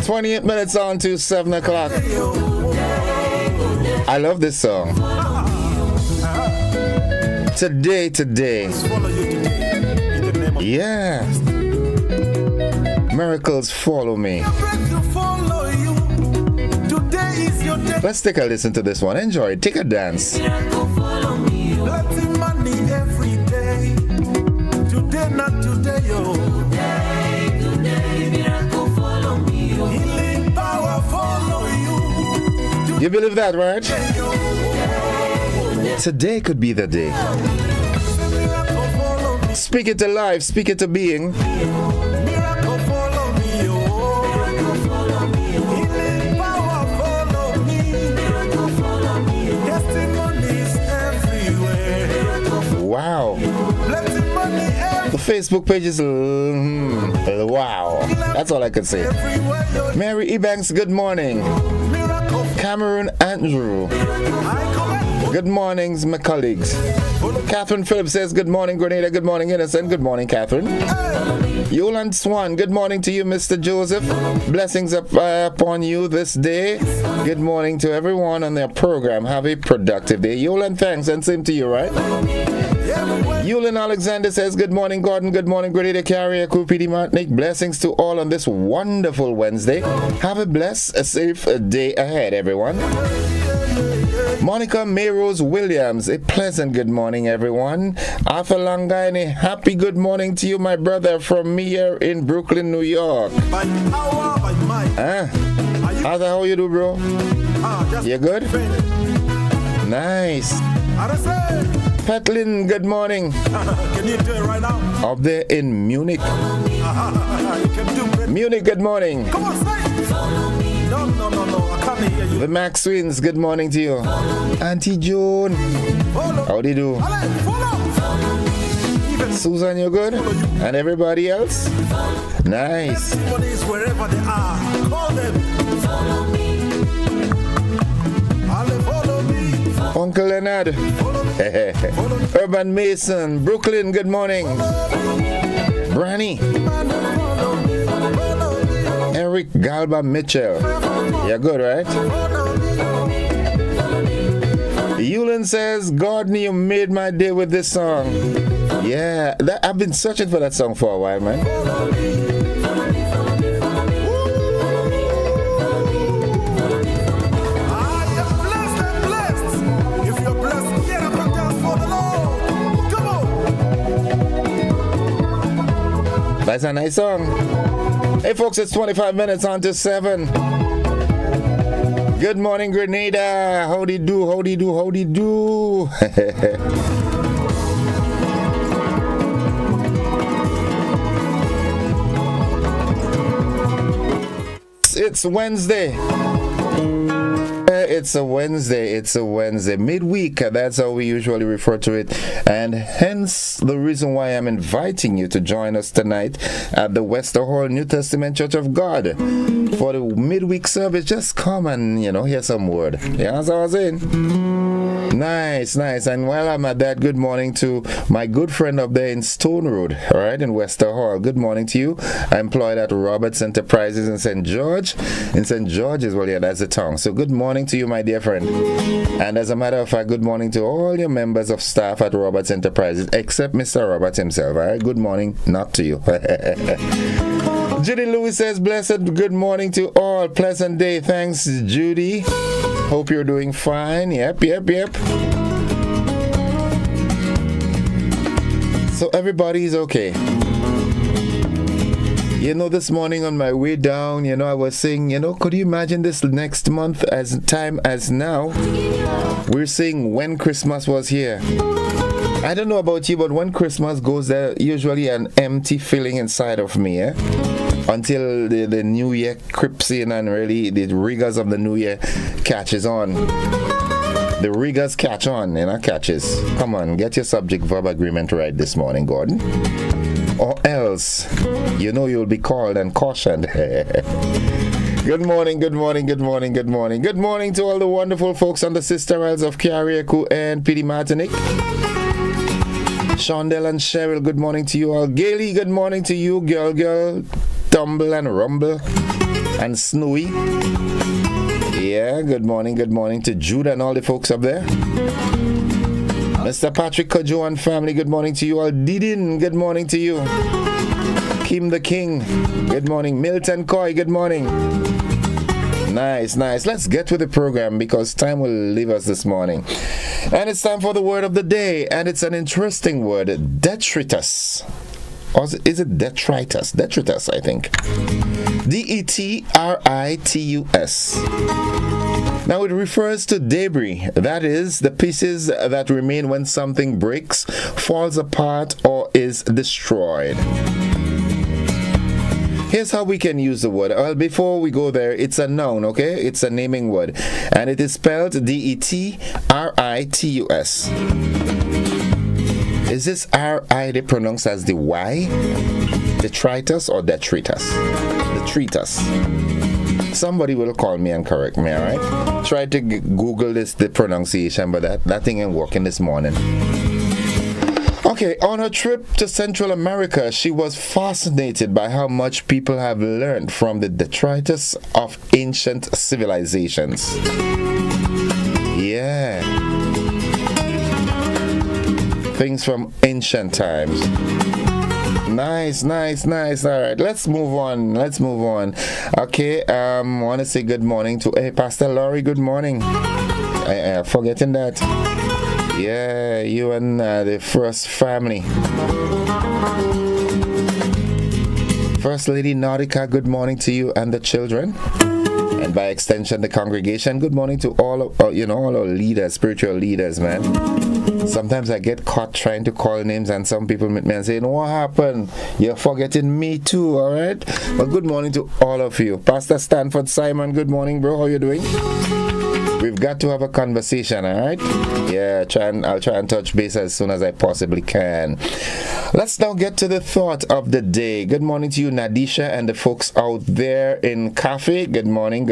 28 minutes on to 7 o'clock. I love this song. Today. Yeah. Miracles follow me. Let's take a listen to this one. Enjoy it. Take a dance. Today, not today, yo. Today, miracle follow me, yo. Healing power follow you. You believe that, right? Today could be the day. Speak it to life, speak it to being. Miracle follow me, yo. Miracle follow me, yo. Healing power follow me. Miracle follow me, yo. Testimonies everywhere. Wow. The Facebook page is wow. That's all I can say. Mary Ebanks, good morning. Cameron Andrew. Good mornings, my colleagues. Catherine Phillips says, good morning, Grenada. Good morning, Innocent. Good morning, Catherine. Yolan Swan, good morning to you, Mr. Joseph. Blessings upon you this day. Good morning to everyone on their program. Have a productive day. Yolan, thanks, and same to you, right? Yulin Alexander says, good morning, Gordon. Good morning, Grenada Carrier Crew, PD Martinique. Blessings to all on this wonderful Wednesday. Have a blessed, a safe day ahead, everyone. Monica Mayrose Williams, a pleasant good morning, everyone. Arthur Langaini, happy good morning to you, my brother, from me here in Brooklyn, New York. By power, by might. Arthur, how you do, bro? You good? Nice. Petlin, good morning. Can you do it right now? Up there in Munich. You can do it. Munich, good morning. Come on, say it. No, I can't hear you. The Max Twins, good morning to you. Auntie Joan, how do you do? Susan, you good? And everybody else? Nice. Testimonies wherever they are. Call them. Follow me. Follow me. Uncle Leonard. Urban Mason, Brooklyn, good morning. Branny. Eric Galba Mitchell. You're good, right? Yulin says, God, you made my day with this song. Yeah, I've been searching for that song for a while, man. That's a nice song. Hey folks, it's 25 minutes on to 7. Good morning, Grenada. Howdy do. It's Wednesday. It's a Wednesday, midweek, that's how we usually refer to it, and hence the reason why I'm inviting you to join us tonight at the Wester Hall New Testament Church of God for the midweek service. Just come and, hear some word. Yeah, that's what I was saying. Nice. And while I'm at that, good morning to my good friend up there in Stone Road, all right, in Wester Hall. Good morning to you. I'm employed at Roberts Enterprises in St. George. In St. George's, well, yeah, that's the tongue. So good morning to you, my dear friend. And as a matter of fact, good morning to all your members of staff at Roberts Enterprises, except Mr. Roberts himself, all right? Good morning, not to you. Judy Lewis says, blessed good morning to all. Pleasant day. Thanks, Judy. Hope you're doing fine. Yep. So everybody's okay. This morning on my way down, I was saying, could you imagine this next month as time as now? We're saying when Christmas was here. I don't know about you, but when Christmas goes, there usually an empty feeling inside of me, until the new year creeps in and really the rigors of the new year catches on. The rigors catch on, catches. Come on, get your subject-verb agreement right this morning, Gordon. Or else, you'll be called and cautioned. Good morning to all the wonderful folks on the Sister Isles of Carriacou and PD Martinique. Shondell and Cheryl, good morning to you all. Gailey, good morning to you. Girl, tumble and rumble. and snowy. Yeah, good morning to Jude and all the folks up there. Mr. Patrick Kojo and family, good morning to you all. Didin, good morning to you. Kim the King, good morning. Milton Coy, good morning. Nice. Let's get with the program because time will leave us this morning. And it's time for the word of the day, and it's an interesting word, detritus. Or is it detritus? Detritus, I think. D-E-T-R-I-T-U-S. Now it refers to debris, that is, the pieces that remain when something breaks, falls apart, or is destroyed. Here's how we can use the word. Well, before we go there, it's a noun, okay? It's a naming word. And it is spelled D-E-T-R-I-T-U-S. Is this R-I pronounced as the Y? Detritus or detritus? Detritus. Somebody will call me and correct me, alright? Try to Google the pronunciation, but that thing ain't working this morning. Okay, on her trip to Central America, she was fascinated by how much people have learned from the detritus of ancient civilizations. Yeah. Things from ancient times. Nice. All right, let's move on. Okay, want to say good morning to Pastor Laurie. Good morning. I forgetting that. Yeah, you and the first family. First Lady Nautica, good morning to you and the children. And by extension, the congregation. Good morning to all of all our leaders, spiritual leaders, man. Sometimes I get caught trying to call names, and some people meet me and say, "What happened? You're forgetting me too, all right?" But good morning to all of you. Pastor Stanford Simon, good morning, bro. How you doing? We've got to have a conversation, all right? Yeah, I'll try and touch base as soon as I possibly can. Let's now get to the thought of the day. Good morning to you, Nadisha, and the folks out there in Cafe. Good morning.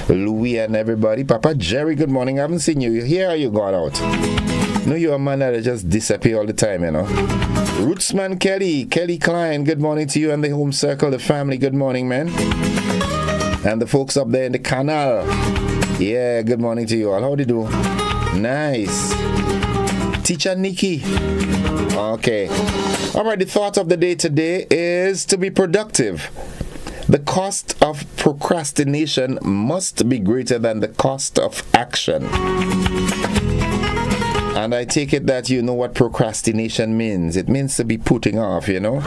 Louis and everybody. Papa Jerry, good morning. I haven't seen you. You here or you gone out? No, you're a man that just disappear all the time, you know. Rootsman Kelly Klein, good morning to you and the home circle, the family. Good morning, man. And the folks up there in the canal. Yeah, good morning to you all. How do you do? Nice. Teacher Nikki. Okay. All right, the thought of the day today is to be productive. The cost of procrastination must be greater than the cost of action. And I take it that you know what procrastination means. It means to be putting off, you know.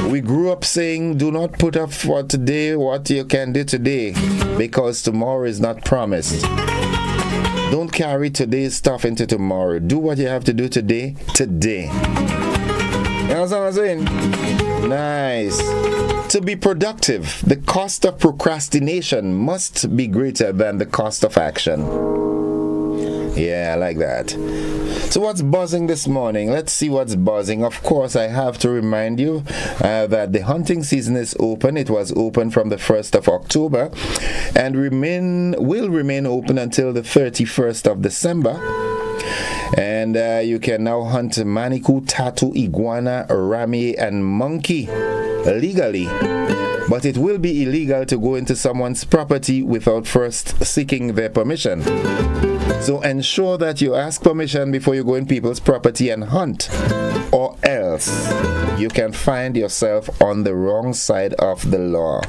We grew up saying, do not put up for today what you can do today, because tomorrow is not promised. Don't carry today's stuff into tomorrow. Do what you have to do today. You know what I'm saying? Nice. To be productive, the cost of procrastination must be greater than the cost of action. Yeah, I like that. So what's buzzing this morning? Let's see what's buzzing. Of course, I have to remind you that the hunting season is open. It was open from the 1st of October and will remain open until the 31st of December. And you can now hunt manikou, tattoo, iguana, rami, and monkey legally. But it will be illegal to go into someone's property without first seeking their permission. So ensure that you ask permission before you go in people's property and hunt, or else you can find yourself on the wrong side of the law.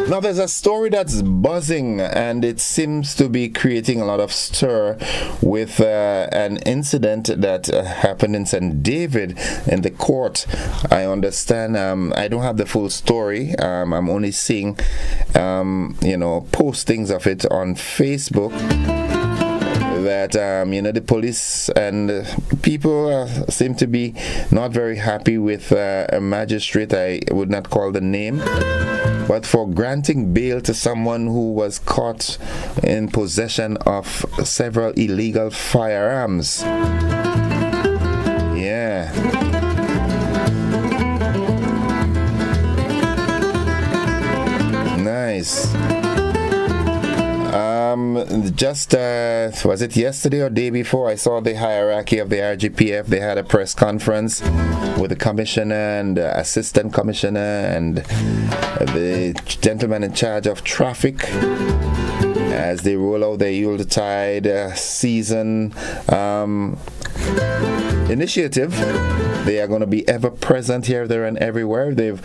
Now there's a story that's buzzing, and it seems to be creating a lot of stir with an incident that happened in St. David in the court. I understand, I don't have the full story. I'm only seeing postings of it on Facebook, that the police and people seem to be not very happy with a magistrate. I would not call the name, but for granting bail to someone who was caught in possession of several illegal firearms. Yeah. Nice. Just was it yesterday or day before? I saw the hierarchy of the RGPF. They had a press conference with the commissioner and assistant commissioner and the gentleman in charge of traffic as they roll out their Yuletide season initiative. They are going to be ever present here, there, and everywhere. They've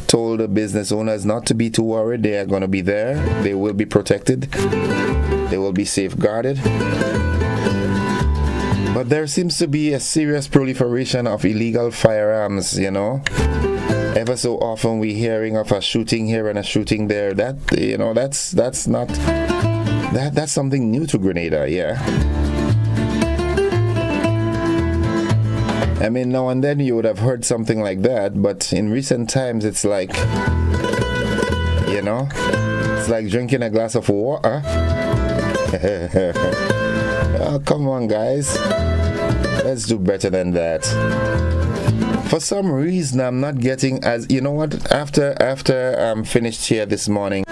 told the business owners not to be too worried. They are going to be there. They will be protected. They will be safeguarded. But there seems to be a serious proliferation of illegal firearms, Ever so often we're hearing of a shooting here and a shooting there. That's something new to Grenada, yeah. I mean, now and then you would have heard something like that, but in recent times it's like, it's like drinking a glass of water. Oh, come on, guys. Let's do better than that. For some reason, I'm not getting after I'm finished here this morning,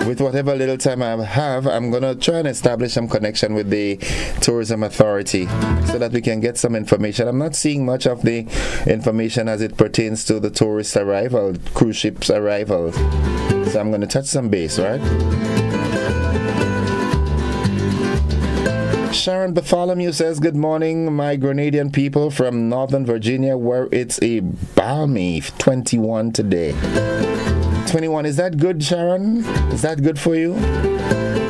with whatever little time I have, I'm going to try and establish some connection with the tourism authority so that we can get some information. I'm not seeing much of the information as it pertains to the tourist arrival, cruise ships arrival. So I'm going to touch some base, right? Sharon Bartholomew says, good morning, my Grenadian people from Northern Virginia, where it's a balmy 21 today. 21, is that good, Sharon? Is that good for you?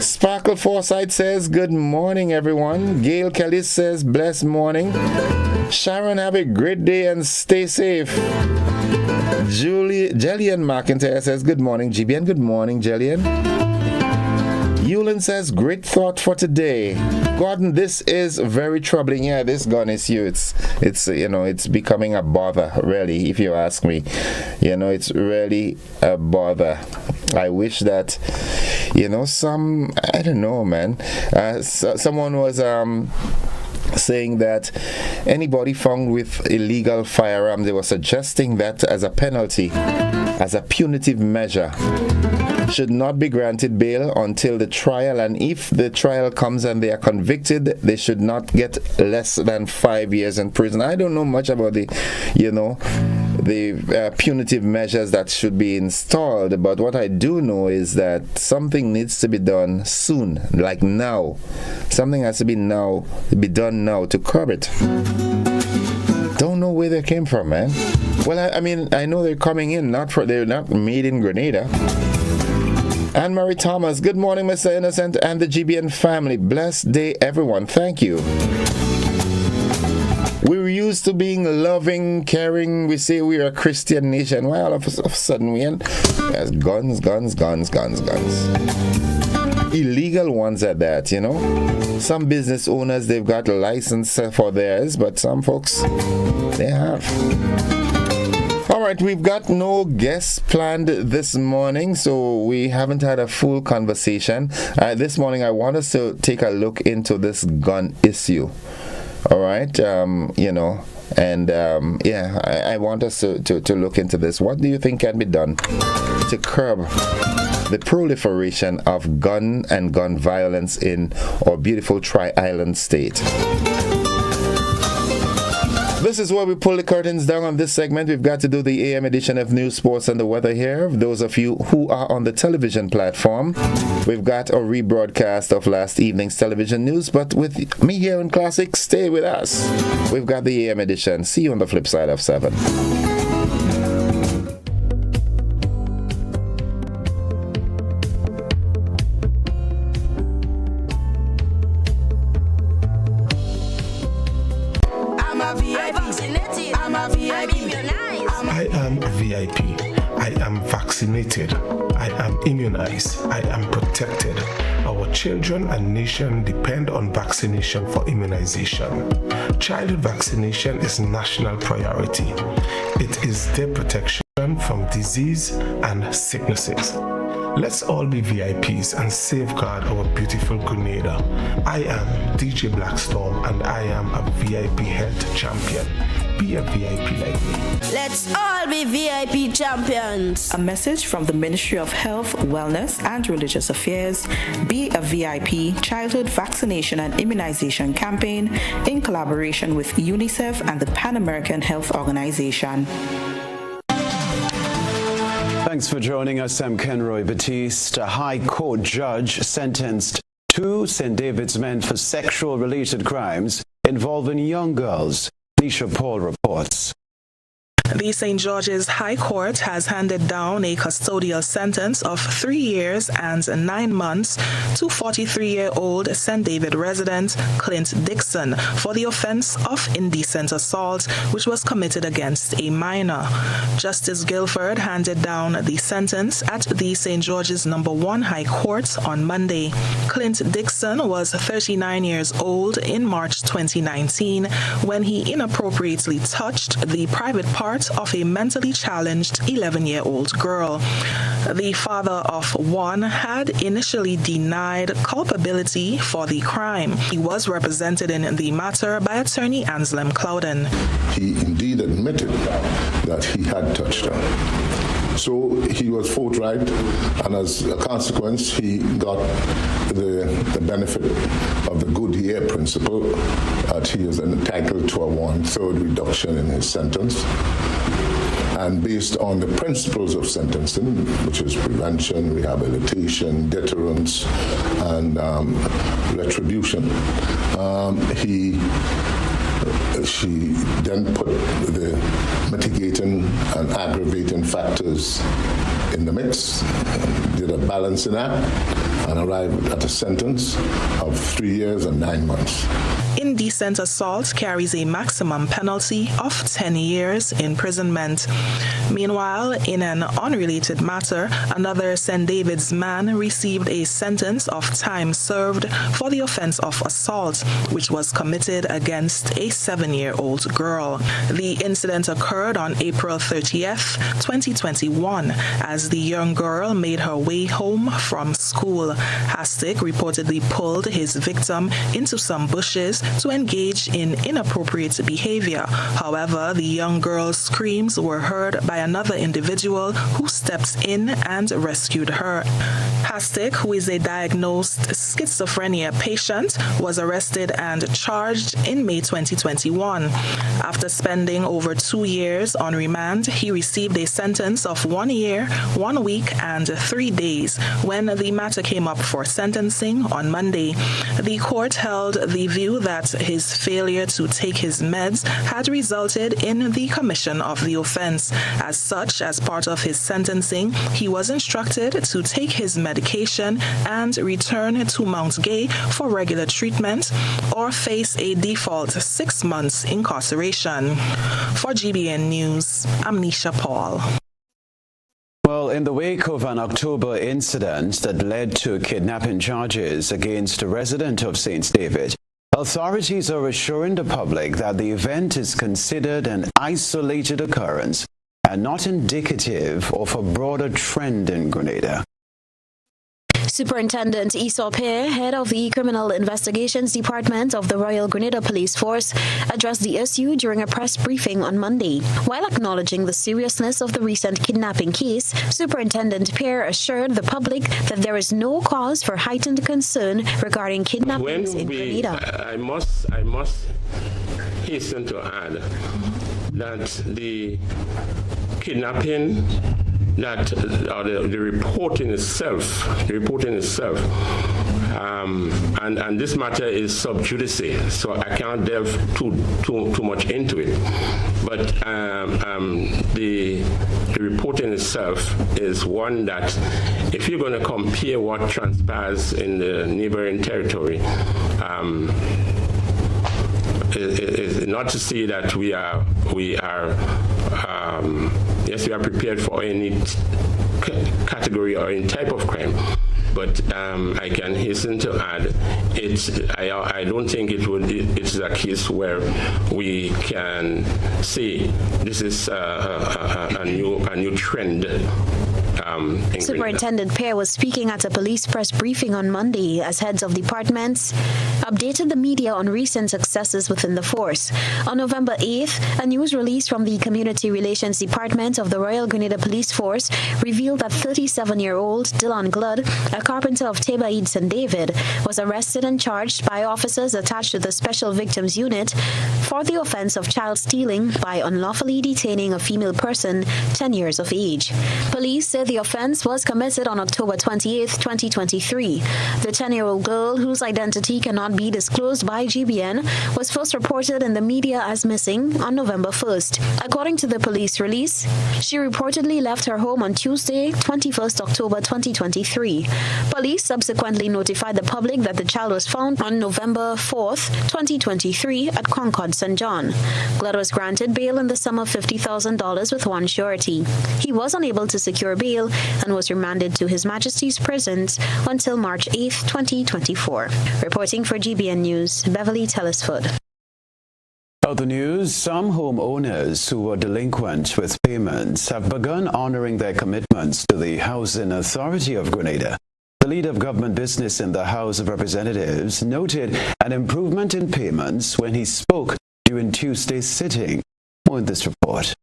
Sparkle Foresight says, good morning, everyone. Gail Kelly says, blessed morning. Sharon, have a great day and stay safe. Jillian McIntyre says, good morning, GB, and good morning, Jillian. Yulin says, great thought for today. Gordon, this is very troubling. Yeah, this gun issue, it's becoming a bother, really, if you ask me. It's really a bother. I wish that, I don't know, man. Someone was saying that anybody found with illegal firearms, they were suggesting that as a penalty, as a punitive measure, should not be granted bail until the trial, and if the trial comes and they are convicted, they should not get less than 5 years in prison. I don't know much about the punitive measures that should be installed, but what I do know is that something needs to be done soon, like now. Something has to be done now to curb it. Don't know where they came from, man. Well, I know they're coming in, they're not made in Grenada. Anne-Marie Thomas, good morning, Mr. Innocent and the GBN family. Blessed day, everyone. Thank you. We're used to being loving, caring. We say we're a Christian nation. Why all of a sudden we end? There's guns. Illegal ones at that, Some business owners, they've got a license for theirs, but some folks, they have. All right, we've got no guests planned this morning, so we haven't had a full conversation. This morning, I want us to take a look into this gun issue. All right, I want us to look into this. What do you think can be done to curb the proliferation of gun and gun violence in our beautiful Tri-Island state? This is where we pull the curtains down on this segment. We've got to do the AM edition of News, Sports, and the Weather here. Those of you who are on the television platform, we've got a rebroadcast of last evening's television news. But with me here in Classic, stay with us. We've got the AM edition. See you on the flip side of 7. I am VIP. I am vaccinated. I am immunized. I am protected. Our children and nation depend on vaccination for immunization. Childhood vaccination is national priority. It is their protection from disease and sicknesses. Let's all be VIPs and safeguard our beautiful Grenada. I am DJ Blackstorm and I am a VIP health champion. Be a VIP like me. Let's all be VIP champions. A message from the Ministry of Health, Wellness and Religious Affairs, Be a VIP Childhood Vaccination and Immunization Campaign in collaboration with UNICEF and the Pan American Health Organization. Thanks for joining us. I'm Kenroy Batiste. A High Court judge sentenced 2 St. David's men for sexual-related crimes involving young girls. Nisha Paul reports. The St. George's High Court has handed down a custodial sentence of 3 years and 9 months to 43-year-old St. David resident Clint Dixon for the offense of indecent assault, which was committed against a minor. Justice Guilford handed down the sentence at the St. George's No. 1 High Court on Monday. Clint Dixon was 39 years old in March 2019 when he inappropriately touched the private part of a mentally challenged 11-year-old girl. The father of one had initially denied culpability for the crime. He was represented in the matter by attorney Anselm Clouden. He indeed admitted that he had touched her. So he was forthright, and as a consequence, he got the benefit of the good year principle that he is entitled to a 1/3 reduction in his sentence. And based on the principles of sentencing, which is prevention, rehabilitation, deterrence, and retribution, she then put the mitigating and aggravating factors in the mix, did a balancing act, and arrived at a sentence of 3 years and 9 months. Indecent assault carries a maximum penalty of 10 years imprisonment. Meanwhile, in an unrelated matter, another St. David's man received a sentence of time served for the offense of assault, which was committed against a 7-year-old girl. The incident occurred on April 30th, 2021, as the young girl made her way home from school. Hastic reportedly pulled his victim into some bushes to engage in inappropriate behavior. However, the young girl's screams were heard by another individual who stepped in and rescued her. Hastic, who is a diagnosed schizophrenia patient, was arrested and charged in May 2021. After spending over 2 years on remand, he received a sentence of 1 year, 1 week, and 3 days when the matter came up for sentencing on Monday. The court held the view that his failure to take his meds had resulted in the commission of the offense. As such, as part of his sentencing, he was instructed to take his medication and return to Mount Gay for regular treatment or face a default 6 months incarceration. For GBN News, I'm Nisha Paul. Well, in the wake of an October incident that led to kidnapping charges against a resident of St. David, authorities are assuring the public that the event is considered an isolated occurrence and not indicative of a broader trend in Grenada. Superintendent Esau Pear, head of the Criminal Investigations Department of the Royal Grenada Police Force, addressed the issue during a press briefing on Monday. While acknowledging the seriousness of the recent kidnapping case, Superintendent Pear assured the public that there is no cause for heightened concern regarding kidnappings in Grenada. I must hasten to add that the kidnapping the reporting itself, and this matter is sub judice, so I can't delve too much into it. But the reporting itself is one that, if you're going to compare what transpires in the neighboring territory, is not to say that we are prepared for any category or any type of crime, but I can hasten to add, I don't think it's a case where we can say this is a new trend. Superintendent Pear was speaking at a police press briefing on Monday as heads of departments updated the media on recent successes within the force. On November 8th, a news release from the Community Relations Department of the Royal Grenada Police Force revealed that 37-year-old Dylan Gludd, a carpenter of Tebaid St. David, was arrested and charged by officers attached to the Special Victims Unit for the offense of child stealing by unlawfully detaining a female person 10 years of age. Police said the offense was committed on October 28, 2023. The 10-year-old girl, whose identity cannot be disclosed by GBN, was first reported in the media as missing on November 1st. According to the police release, she reportedly left her home on Tuesday, 21st October 2023. Police subsequently notified the public that the child was found on November 4th, 2023 at Concord St. John. Gludd was granted bail in the sum of $50,000 with one surety. He was unable to secure bail and was remanded to His Majesty's prisons until March 8, 2024. Reporting for GBN News, Beverly Telesford. Other news, some homeowners who were delinquent with payments have begun honoring their commitments to the Housing Authority of Grenada. The leader of government business in the House of Representatives noted an improvement in payments when he spoke during Tuesday's sitting. More in this report.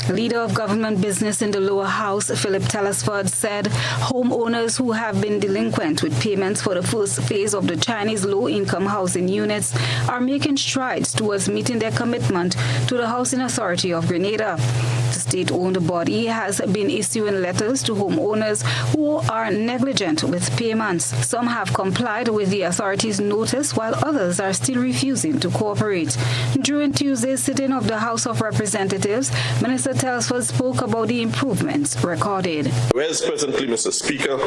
Leader of government business in the lower house, Philip Telesford, said homeowners who have been delinquent with payments for the first phase of the Chinese low-income housing units are making strides towards meeting their commitment to the Housing Authority of Grenada. The state-owned body has been issuing letters to homeowners who are negligent with payments. Some have complied with the authority's notice, while others are still refusing to cooperate. During Tuesday's sitting of the House of Representatives, Minister Telesford spoke about the improvements recorded. Whereas presently, Mr. Speaker,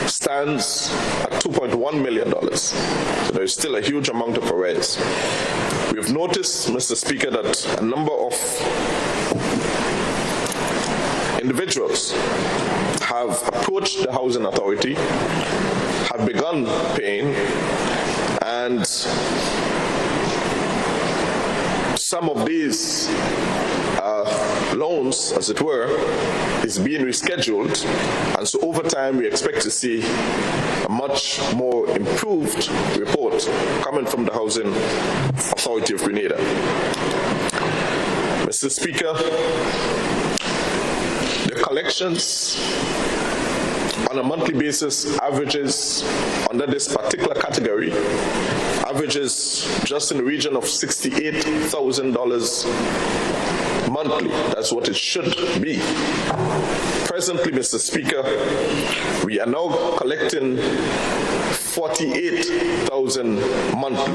stands at $2.1 million. So there is still a huge amount of arrears. We have noticed, Mr. Speaker, that a number of individuals have approached the Housing Authority, have begun paying, and some of these loans, as it were, is being rescheduled, and so over time we expect to see a much more improved report coming from the Housing Authority of Grenada. Mr. Speaker, the collections on a monthly basis averages under this particular category averages just in the region of $68,000 monthly. That's what it should be. Presently, Mr. Speaker, we are now collecting $48,000 monthly.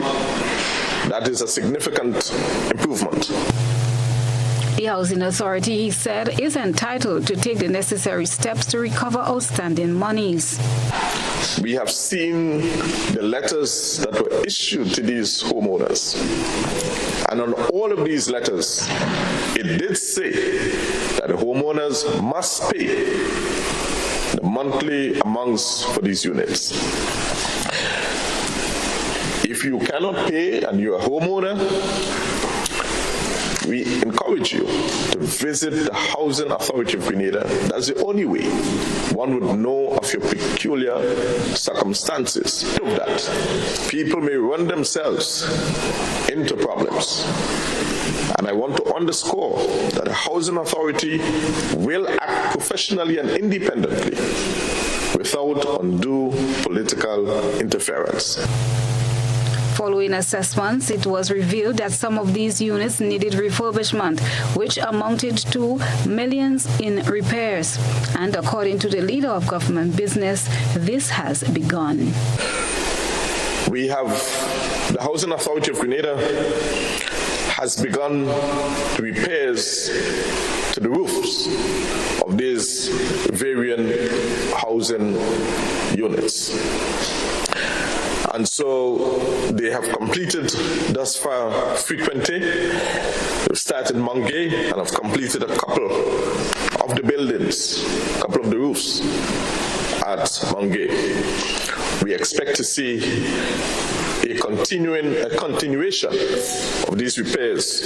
That is a significant improvement. The Housing Authority, he said, is entitled to take the necessary steps to recover outstanding monies. We have seen the letters that were issued to these homeowners. And on all of these letters, it did say that the homeowners must pay the monthly amounts for these units. If you cannot pay and you're a homeowner, we encourage you to visit the Housing Authority of Grenada. That's the only way one would know of your peculiar circumstances. Of that, people may run themselves into problems. And I want to underscore that the Housing Authority will act professionally and independently without undue political interference. Following assessments, it was revealed that some of these units needed refurbishment, which amounted to millions in repairs. And according to the leader of government business, this has begun. We have the Housing Authority of Grenada has begun the repairs to the roofs of these varying housing units. And so they have completed thus far Frequente. They've started Mangay and have completed a couple of the buildings, a couple of the roofs at Mangay. We expect to see a continuation of these repairs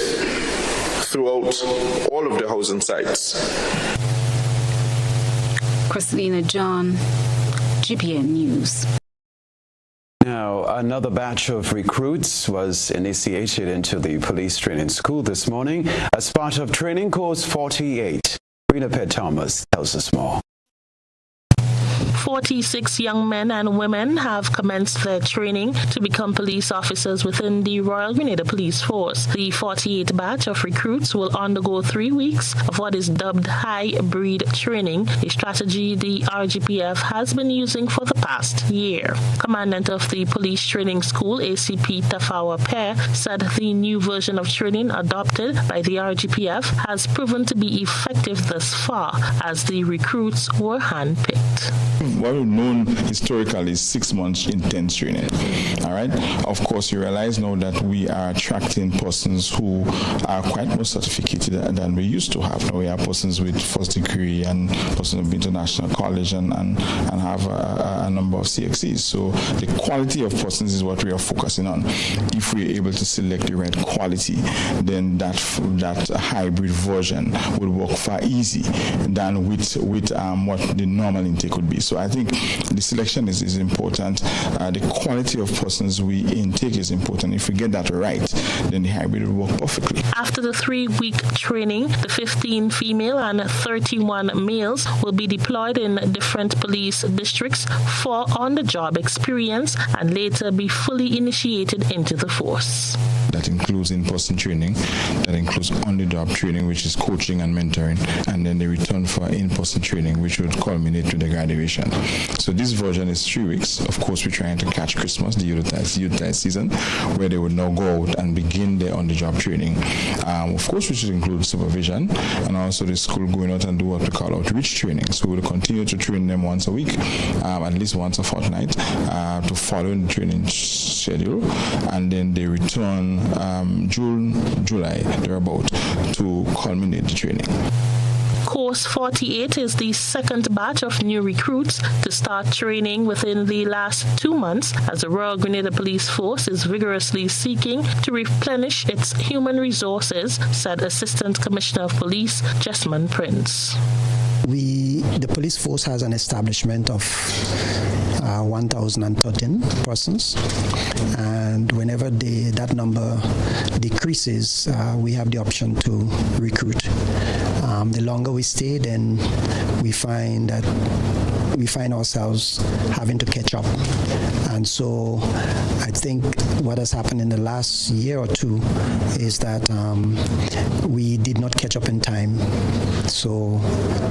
throughout all of the housing sites. Christina John, GBN News. Now, another batch of recruits was initiated into the police training school this morning as part of training course 48. Rena Thomas tells us more. 46 young men and women have commenced their training to become police officers within the Royal Grenada Police Force. The 48 batch of recruits will undergo 3 weeks of what is dubbed high-breed training, a strategy the RGPF has been using for the past year. Commandant of the Police Training School, ACP Tafawa Pair, said the new version of training adopted by the RGPF has proven to be effective thus far, as the recruits were handpicked. What we've known historically is 6 months intense training. All right. Of course, you realize now that we are attracting persons who are quite more certificated than we used to have. Now we have persons with first degree and persons of international college and have a number of CXCs. So the quality of persons is what we are focusing on. If we're able to select the right quality, then that hybrid version would work far easy than with what the normal intake would be. So I think the selection is important. The quality of persons we intake is important. If we get that right, then the hybrid will work perfectly. After the 3-week training, the 15 female and 31 males will be deployed in different police districts for on-the-job experience and later be fully initiated into the force. That includes in-person training, that includes on-the-job training, which is coaching and mentoring, and then they return for in-person training, which would culminate with the graduation. So this version is 3 weeks. Of course, we're trying to catch Christmas, the youth season, where they would now go out and begin their on-the-job training. Of course, which should include supervision and also the school going out and do what we call outreach training. So we'll continue to train them once a week, at least once a fortnight, to follow the training schedule, and then they return June, July, thereabout, to culminate the training. Course 48 is the second batch of new recruits to start training within the last 2 months, as the Royal Grenada Police Force is vigorously seeking to replenish its human resources, said Assistant Commissioner of Police Jessamine Prince. The police force has an establishment of 1,013 persons, and whenever that number decreases, we have the option to recruit. The longer we stay, then we find ourselves having to catch up. And so I think what has happened in the last year or two is that we did not catch up in time. So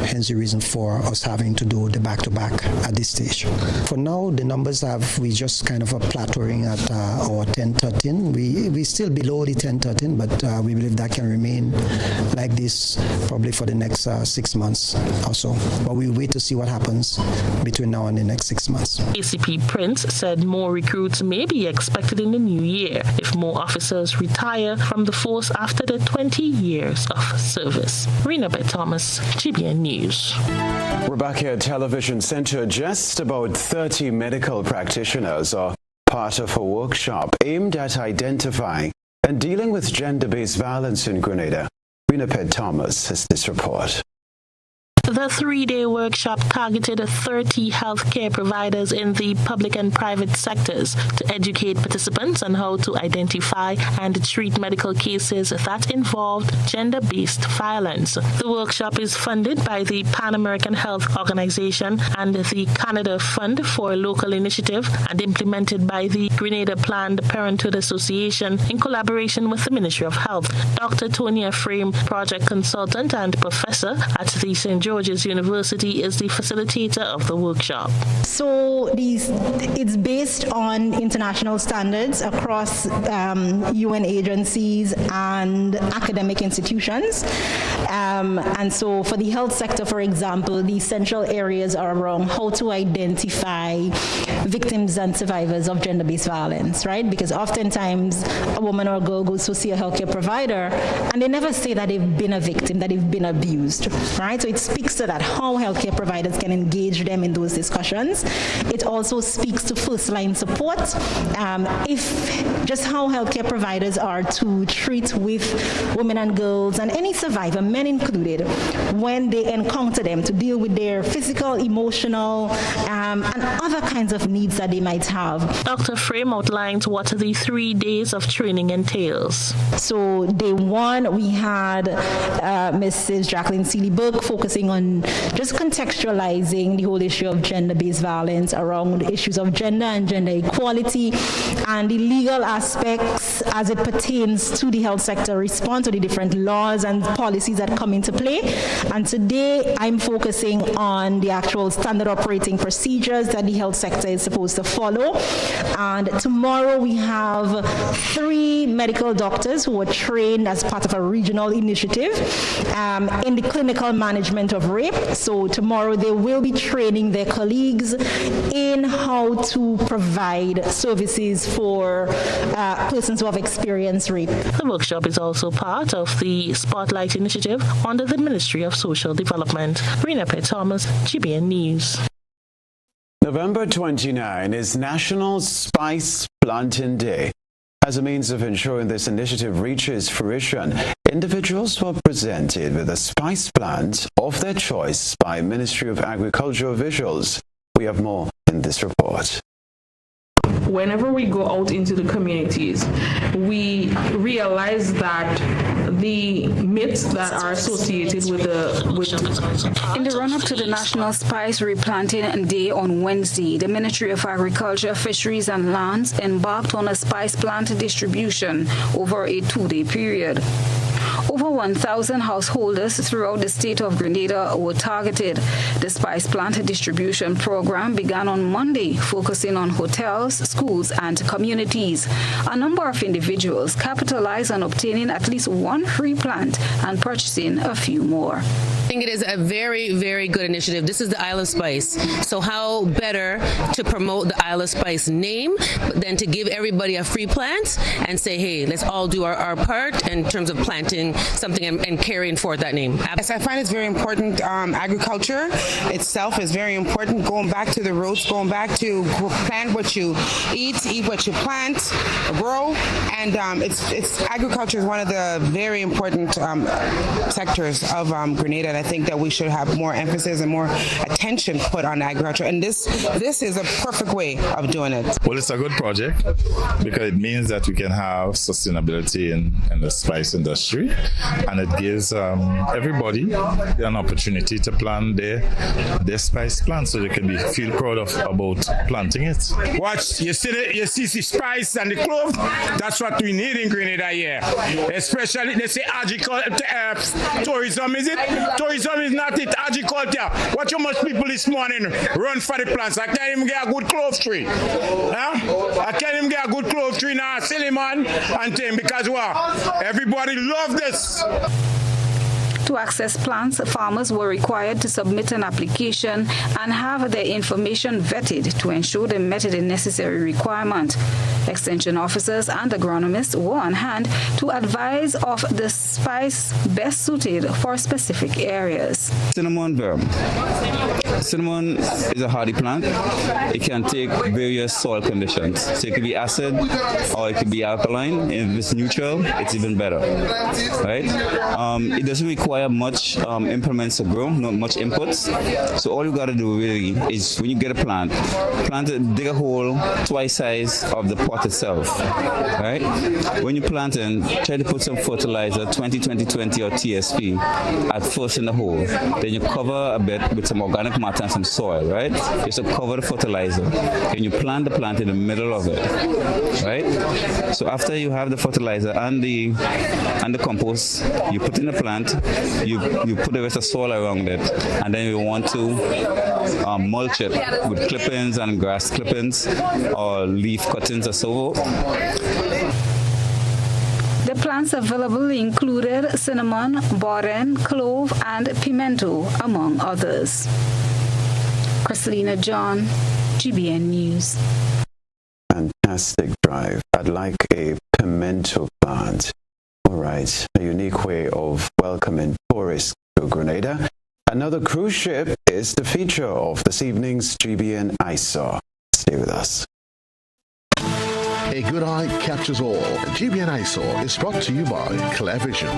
hence the reason for us having to do the back-to-back at this stage. For now, the numbers we just kind of are plateauing at our 10-13. We're still below the 10-13, but we believe that can remain like this probably for the next 6 months or so. But we'll wait to see what happens between now and the next 6 months. ACP Prince said more recruits may be expected in the new year if more officers retire from the force after their 20 years of service. Rena Thomas, GBN News. Rebecca Television Center, just about 30 medical practitioners are part of a workshop aimed at identifying and dealing with gender-based violence in Grenada. Rena Thomas has this report. The 3-day workshop targeted 30 healthcare providers in the public and private sectors to educate participants on how to identify and treat medical cases that involved gender-based violence. The workshop is funded by the Pan American Health Organization and the Canada Fund for a Local Initiative and implemented by the Grenada Planned Parenthood Association in collaboration with the Ministry of Health. Dr. Tonya Frame, project consultant and professor at the St. George's University, is the facilitator of the workshop. So it's based on international standards across UN agencies and academic institutions. And so for the health sector, for example, the essential areas are around how to identify victims and survivors of gender-based violence, right? Because oftentimes a woman or a girl goes to see a healthcare provider and they never say that they've been a victim, that they've been abused, right? So it speaks to that, how healthcare providers can engage them in those discussions. It also speaks to first-line support, if how healthcare providers are to treat with women and girls and any survivor, men included, when they encounter them, to deal with their physical, emotional, and other kinds of needs that they might have. Dr. Frame outlined what the 3 days of training entails. So day one, we had Mrs. Jacqueline Seeley-Burke focusing on just contextualizing the whole issue of gender-based violence around issues of gender and gender equality and the legal aspects as it pertains to the health sector response to the different laws and policies that come into play. And today I'm focusing on the actual standard operating procedures that the health sector is supposed to follow. And tomorrow we have 3 medical doctors who were trained as part of a regional initiative in the clinical management of rape. So tomorrow they will be training their colleagues in how to provide services for persons who have experienced rape. The workshop is also part of the Spotlight Initiative under the Ministry of Social Development. Rena Thomas, GBN News. November 29 is National Spice Planting Day. As a means of ensuring this initiative reaches fruition, individuals were presented with a spice plant of their choice by Ministry of Agriculture officials. We have more in this report. Whenever we go out into the communities, we realize that the myths that are associated with In the run-up to the National Spice Replanting Day on Wednesday, the Ministry of Agriculture, Fisheries and Lands embarked on a spice plant distribution over a 2-day period. Over 1,000 householders throughout the state of Grenada were targeted. The spice plant distribution program began on Monday, focusing on hotels, schools, and communities. A number of individuals capitalized on obtaining at least one free plant and purchasing a few more. I think it is a very, very good initiative. This is the Isle of Spice. So how better to promote the Isle of Spice name than to give everybody a free plant and say, hey, let's all do our part in terms of planting something and carrying forth that name. Yes, I find it's very important. Agriculture itself is very important. Going back to the roots, going back to plant what you eat what you plant, grow, and it's agriculture is one of the very important sectors of Grenada. And I think that we should have more emphasis and more attention put on agriculture. And this is a perfect way of doing it. Well, it's a good project because it means that we can have sustainability in the spice industry, and it gives everybody an opportunity to plant their spice plant so they can feel proud about planting it. Watch, you see the spice and the clove? That's what we need in Grenada here. Especially, they say tourism, is it? Tourism is not it, agriculture. Watch how much people this morning run for the plants. I can't even get a good clove tree. Huh? I can't even get a good clove tree now, silly man, and thing, because what? Everybody love this. To access plants, farmers were required to submit an application and have their information vetted to ensure they met the necessary requirement. Extension officers and agronomists were on hand to advise of the spice best suited for specific areas. Cinnamon verb. Cinnamon is a hardy plant. It can take various soil conditions. So it could be acid or it could be alkaline. If it's neutral, it's even better. Right? It doesn't require much implements to grow, not much inputs. So all you got to do really is when you get a plant it, dig a hole twice size of the pot itself. Right? When you plant in, try to put some fertilizer, 20-20-20 or TSP, at first in the hole. Then you cover a bit with some organic matter and some soil, right? Just to cover the fertilizer. Then you plant the plant in the middle of it, right? So after you have the fertilizer and the compost, you put in the plant, you put the rest of soil around it, and then you want to mulch it with clippings and grass clippings or leaf cuttings or so. The plants available included cinnamon, boren, clove, and pimento, among others. Christelina John, GBN News. Fantastic drive. I'd like a pimento plant. All right, a unique way of welcoming tourists to Grenada. Another cruise ship is the feature of this evening's GBN ISAW. Stay with us. A good eye captures all. GBN ISAW is brought to you by Clear Vision.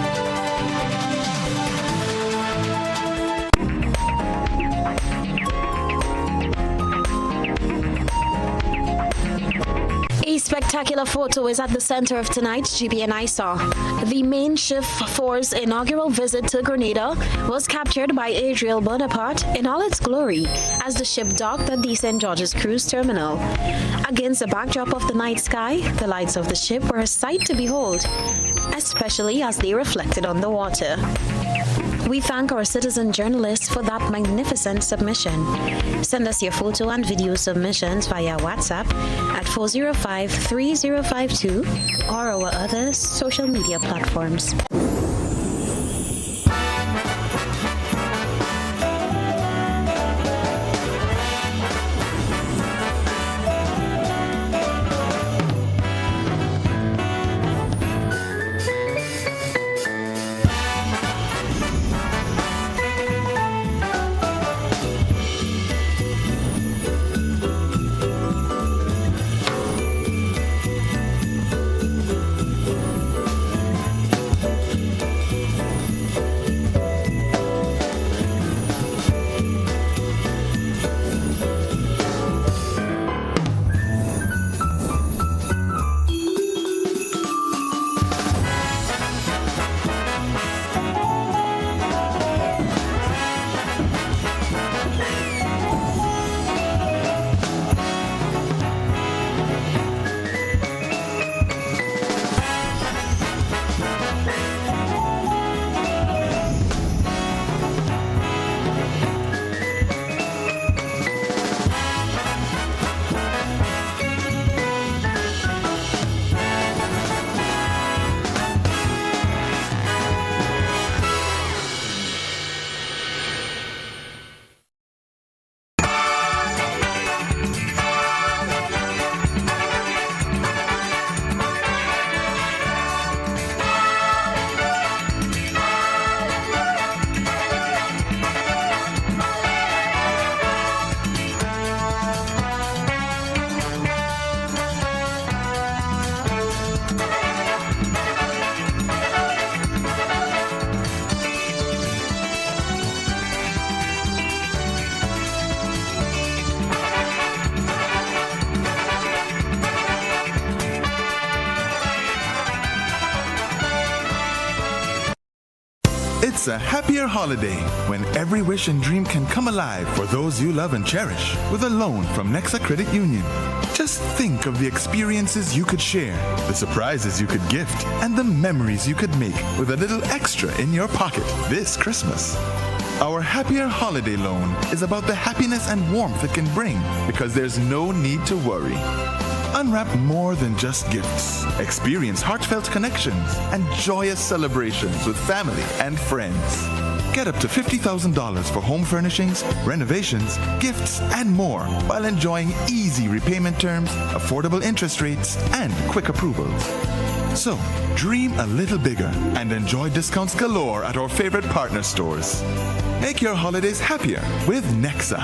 spectacular photo is at the center of tonight's GBNI Saw. The main ship 4's inaugural visit to Grenada was captured by Adriel Bonaparte in all its glory as the ship docked at the St. George's Cruise Terminal. Against the backdrop of the night sky, the lights of the ship were a sight to behold, especially as they reflected on the water. We thank our citizen journalists for that magnificent submission. Send us your photo and video submissions via WhatsApp at 405-3052 or our other social media platforms. It's a happier holiday when every wish and dream can come alive for those you love and cherish with a loan from Nexa Credit Union. Just think of the experiences you could share, the surprises you could gift, and the memories you could make with a little extra in your pocket this Christmas. Our Happier Holiday Loan is about the happiness and warmth it can bring because there's no need to worry. Unwrap more than just gifts. Experience heartfelt connections and joyous celebrations with family and friends. Get up to $50,000 for home furnishings, renovations, gifts, and more while enjoying easy repayment terms, affordable interest rates, and quick approvals. So, dream a little bigger and enjoy discounts galore at our favorite partner stores. Make your holidays happier with Nexa.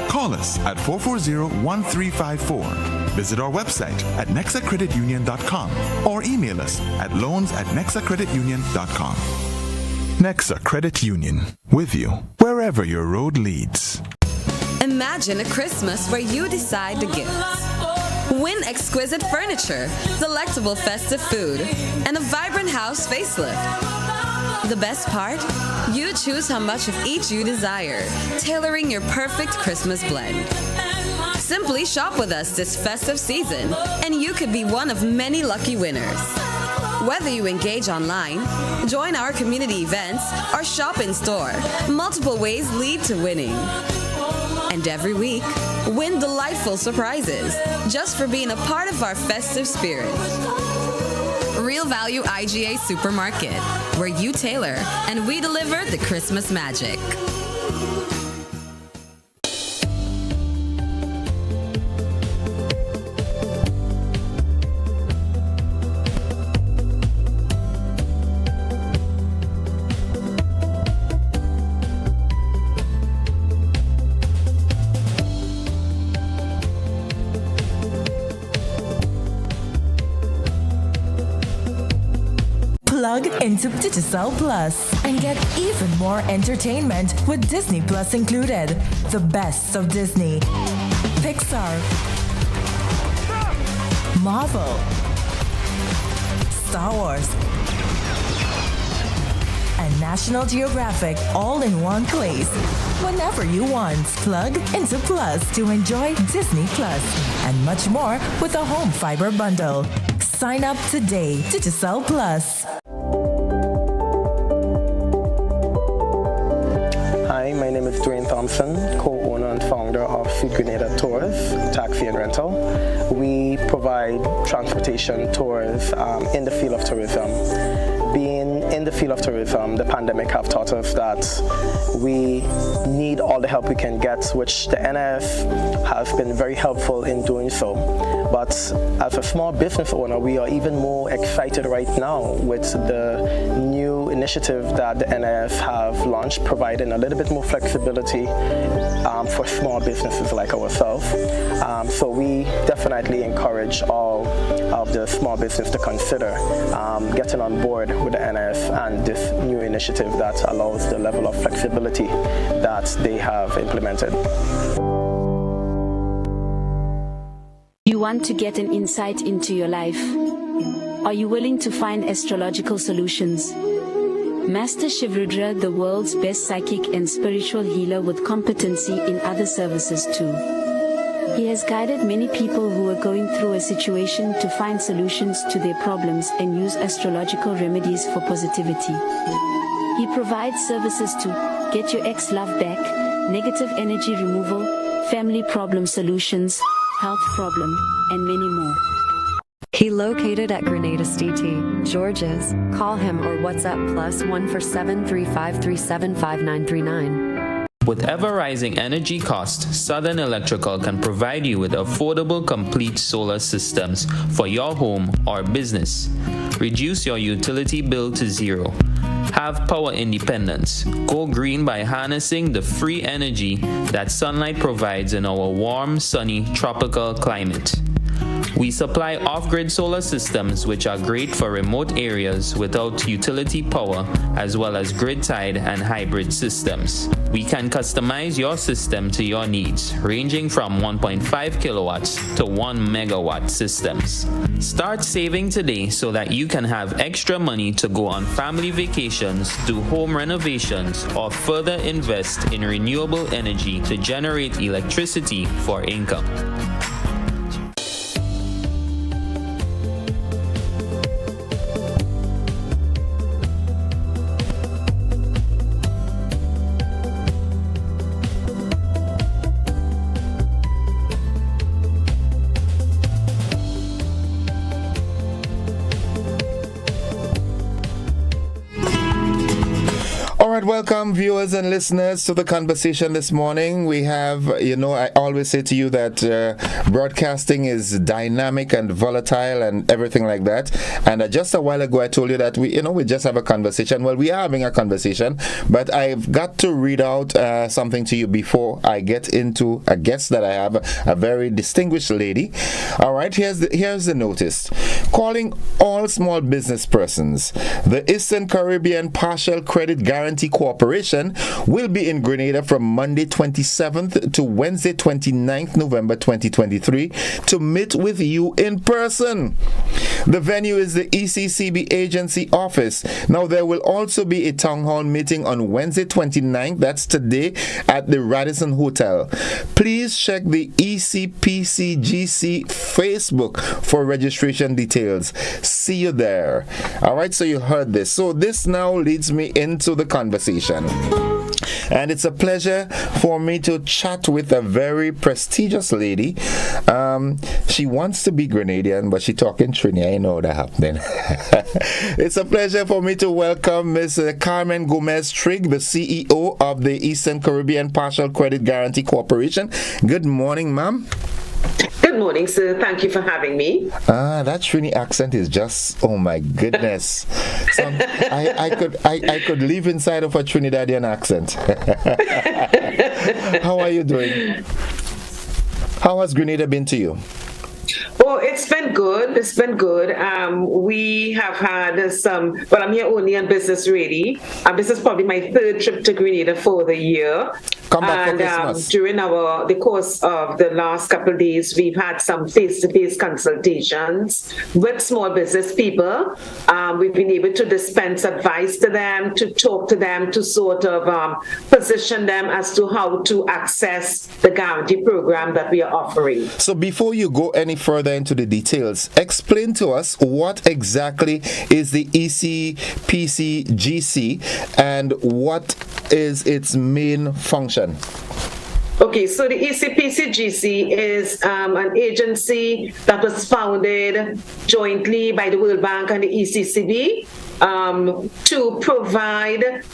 Call us at 440-1354. Visit our website at nexacreditunion.com or email us at loans@nexacreditunion.com. Nexa Credit Union, with you wherever your road leads. Imagine a Christmas where you decide the gifts. Win exquisite furniture, delectable festive food, and a vibrant house facelift. The best part? You choose how much of each you desire, tailoring your perfect Christmas blend. Simply shop with us this festive season, and you could be one of many lucky winners. Whether you engage online, join our community events, or shop in store, multiple ways lead to winning. And every week, win delightful surprises just for being a part of our festive spirit. Real Value IGA Supermarket, where you tailor and we deliver the Christmas magic. Plug into Digicel Plus and get even more entertainment with Disney Plus included. The best of Disney, Pixar, Marvel, Star Wars, and National Geographic all in one place. Whenever you want, plug into Plus to enjoy Disney Plus and much more with a home fiber bundle. Sign up today. Digicel Plus. Hi, my name is Dwayne Thompson, co-owner and founder of Sweet Grenada Tours, Taxi and Rental. We provide transportation tours in the field of tourism. Being in the field of tourism, the pandemic have taught us that we need all the help we can get, which the NIF has been very helpful in doing so. But as a small business owner, we are even more excited right now with the new initiative that the NIF have launched, providing a little bit more flexibility for small businesses like ourselves. So we definitely encourage all of the small business to consider getting on board with the NIF and this new initiative that allows the level of flexibility that they have implemented. You want to get an insight into your life? Are you willing to find astrological solutions? Master Shivrudra, the world's best psychic and spiritual healer with competency in other services too. He has guided many people who are going through a situation to find solutions to their problems and use astrological remedies for positivity. He provides services to get your ex-love back, negative energy removal, family problem solutions, health problem, and many more. He located at Grenada CT, George's. Call him or WhatsApp +1 for 735375939. With ever-rising energy costs, Southern Electrical can provide you with affordable, complete solar systems for your home or business. Reduce your utility bill to zero. Have power independence. Go green by harnessing the free energy that sunlight provides in our warm, sunny, tropical climate. We supply off-grid solar systems which are great for remote areas without utility power, as well as grid-tied and hybrid systems. We can customize your system to your needs, ranging from 1.5 kilowatts to 1 megawatt systems. Start saving today so that you can have extra money to go on family vacations, do home renovations, or further invest in renewable energy to generate electricity for income. Welcome, viewers and listeners, to the conversation this morning. We have, I always say to you that broadcasting is dynamic and volatile and everything like that. And just a while ago, I told you that we just have a conversation. Well, we are having a conversation, but I've got to read out something to you before I get into a guest that I have, a very distinguished lady. All right, here's the notice. Calling all small business persons, the Eastern Caribbean Partial Credit Guarantee Corporation will be in Grenada from Monday 27th to Wednesday 29th November 2023 to meet with you in person. The venue is the ECCB agency office. Now, there will also be a town hall meeting on Wednesday 29th, that's today, at the Radisson Hotel. Please check the ECPCGC Facebook for registration details. See you there. All right, so you heard this. So this now leads me into the conversation. And it's a pleasure for me to chat with a very prestigious lady. She wants to be Grenadian, but she's talking Trini. I know that happening. It's a pleasure for me to welcome Ms. Carmen Gomez-Trigg, the CEO of the Eastern Caribbean Partial Credit Guarantee Corporation. Good morning, ma'am. Good morning, sir. Thank you for having me. That Trini accent is just, oh my goodness. I could live inside of a Trinidadian accent. How are you doing? How has Grenada been to you? Oh, it's been good. It's been good. We have had some, well, I'm here only on business really. This is probably my third trip to Grenada for the year. Come back for Christmas. During the course of the last couple of days, we've had some face-to-face consultations with small business people. We've been able to dispense advice to them, to talk to them, to sort of position them as to how to access the guarantee program that we are offering. So before you go any further into the details, explain to us what exactly is the ECPCGC and what is its main function? Okay, so the ECPCGC is an agency that was founded jointly by the World Bank and the ECCB to provide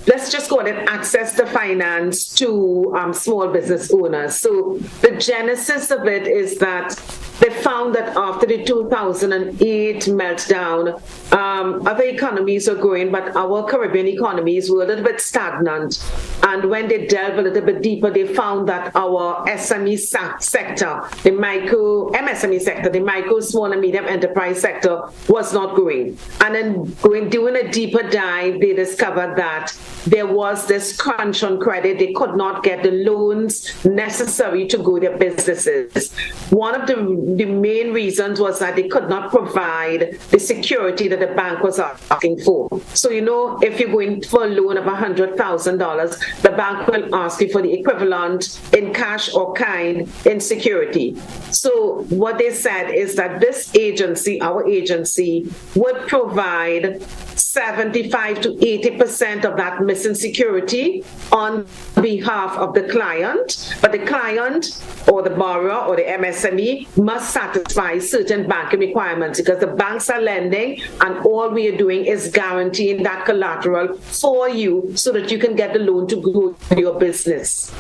let's just call it access to finance to small business owners. So the genesis of it is that they found that after the 2008 meltdown, other economies are growing, but our Caribbean economies were a little bit stagnant. And when they delved a little bit deeper, they found that our SME sector, the MSME sector, the micro, small and medium enterprise sector was not growing. And then doing a deeper dive, they discovered that there was this crunch on credit. They could not get the loans necessary to grow their businesses. One of the main reasons was that they could not provide the security that the bank was asking for. So, if you're going for a loan of $100,000, the bank will ask you for the equivalent in cash or kind in security. So what they said is that this agency, our agency, would provide 75 to 80% of that missing security on behalf of the client, but the client or the borrower or the MSME must satisfy certain banking requirements because the banks are lending and all we are doing is guaranteeing that collateral for you so that you can get the loan to grow your business.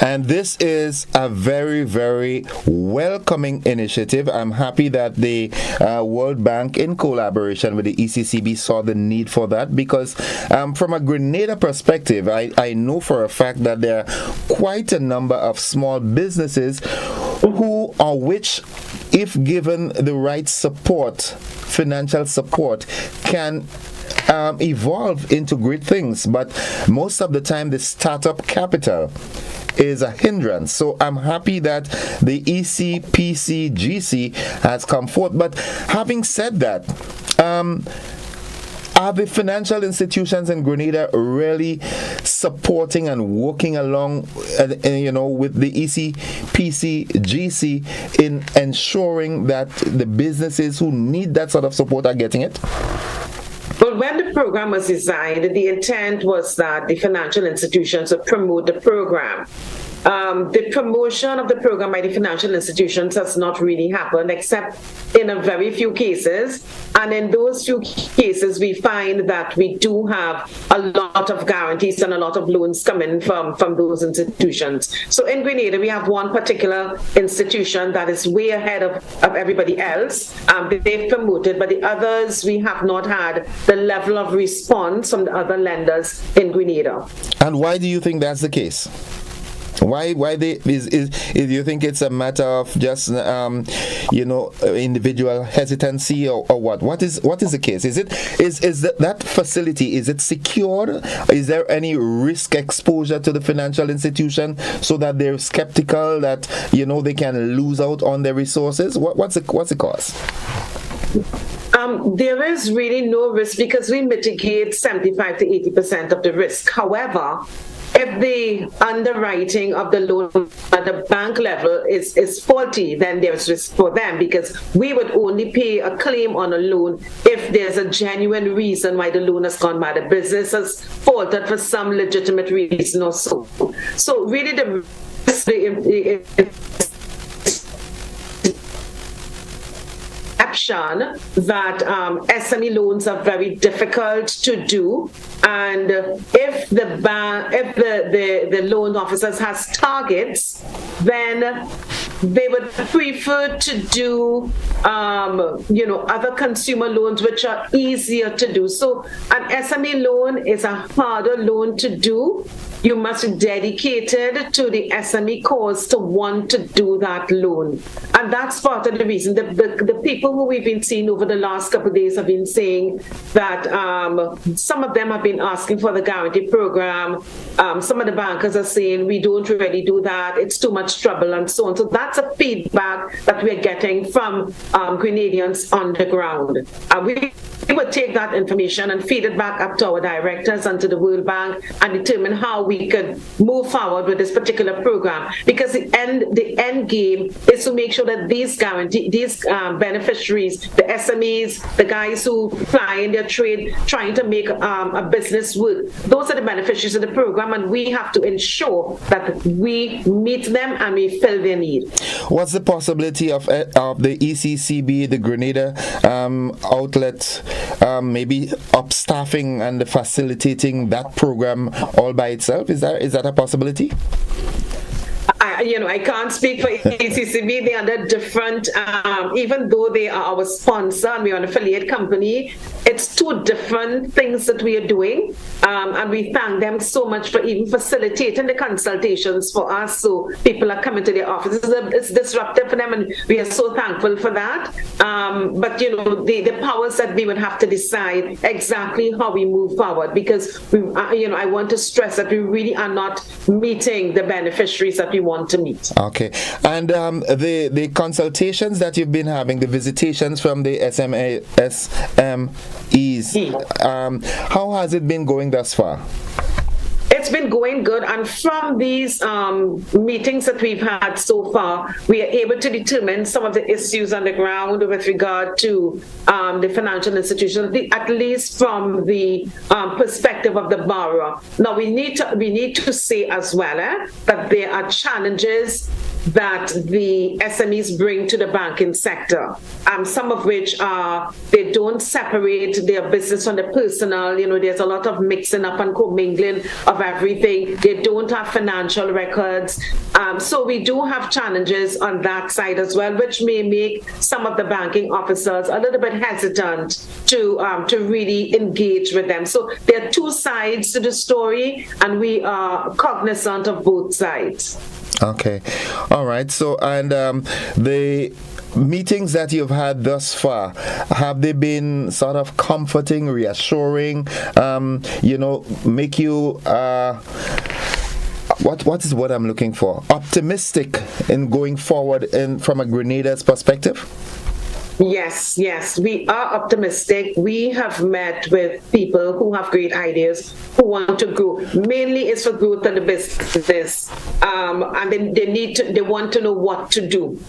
And this is a very, very welcoming initiative. I'm happy that the World Bank, in collaboration with the ECCB, saw the need for that because from a Grenada perspective, I know for a fact that there are quite a number of small businesses which, if given the right support, financial support, can evolve into great things. But most of the time, the startup capital is a hindrance. So I'm happy that the ECPCGC has come forth. But having said that, are the financial institutions in Grenada really supporting and working along, with the ECPCGC in ensuring that the businesses who need that sort of support are getting it? Well, when the program was designed, the intent was that the financial institutions would promote the program. The promotion of the program by the financial institutions has not really happened except in a very few cases. And in those few cases, we find that we do have a lot of guarantees and a lot of loans coming from those institutions. So in Grenada, we have one particular institution that is way ahead of everybody else. They've promoted, but the others, we have not had the level of response from the other lenders in Grenada. And why do you think that's the case? Why do you think it's a matter of just individual hesitancy or what? What is the case? Is that facility, is it secured? Is there any risk exposure to the financial institution so that they're skeptical that they can lose out on their resources? What's the cause? There is really no risk because we mitigate 75 to 80% of the risk. However, if the underwriting of the loan at the bank level is faulty, then there's risk for them because we would only pay a claim on a loan if there's a genuine reason why the loan has gone bad. The business has faltered for some legitimate reason or so. So really the that SME loans are very difficult to do, and if the loan officers has targets, then they would prefer to do other consumer loans which are easier to do. So an SME loan is a harder loan to do you must be dedicated to the SME cause to want to do that loan. And that's part of the reason. The people who we've been seeing over the last couple of days have been saying that some of them have been asking for the guarantee program. Some of the bankers are saying we don't really do that. It's too much trouble and so on. So that's a feedback that we're getting from Grenadians on the ground. We would take that information and feed it back up to our directors and to the World Bank and determine how we could move forward with this particular program. Because the end game is to make sure that these beneficiaries, the SMEs, the guys who fly in their trade, trying to make a business work, those are the beneficiaries of the program, and we have to ensure that we meet them and we fill their need. What's the possibility of the ECCB, the Grenada outlet, maybe upstaffing and facilitating that program all by itself? Is that a possibility? I can't speak for ECCB. They are under different, even though they are our sponsor and we are an affiliate company, it's two different things that we are doing. And we thank them so much for even facilitating the consultations for us. So people are coming to their offices. It's disruptive for them, and we are so thankful for that. But, the powers that we would have to decide exactly how we move forward, because, I want to stress that we really are not meeting the beneficiaries that we want to meet. Okay. And the consultations that you've been having, the visitations from the SMEs, how has it been going thus far? It's been going good, and from these meetings that we've had so far, we are able to determine some of the issues on the ground with regard to the financial institution, at least from the perspective of the borrower. Now, we need to say as well that there are challenges that the SMEs bring to the banking sector, some of which are they don't separate their business from the personal. There's a lot of mixing up and commingling of everything. They don't have financial records. So we do have challenges on that side as well, which may make some of the banking officers a little bit hesitant to really engage with them. So there are two sides to the story, and we are cognizant of both sides. Okay. All right. So, and the meetings that you've had thus far, have they been sort of comforting, reassuring, make you what is what I'm looking for? Optimistic in going forward from a Grenada's perspective? Yes, we are optimistic. We have met with people who have great ideas, who want to grow. Mainly it's for growth in the business, and they want to know what to do.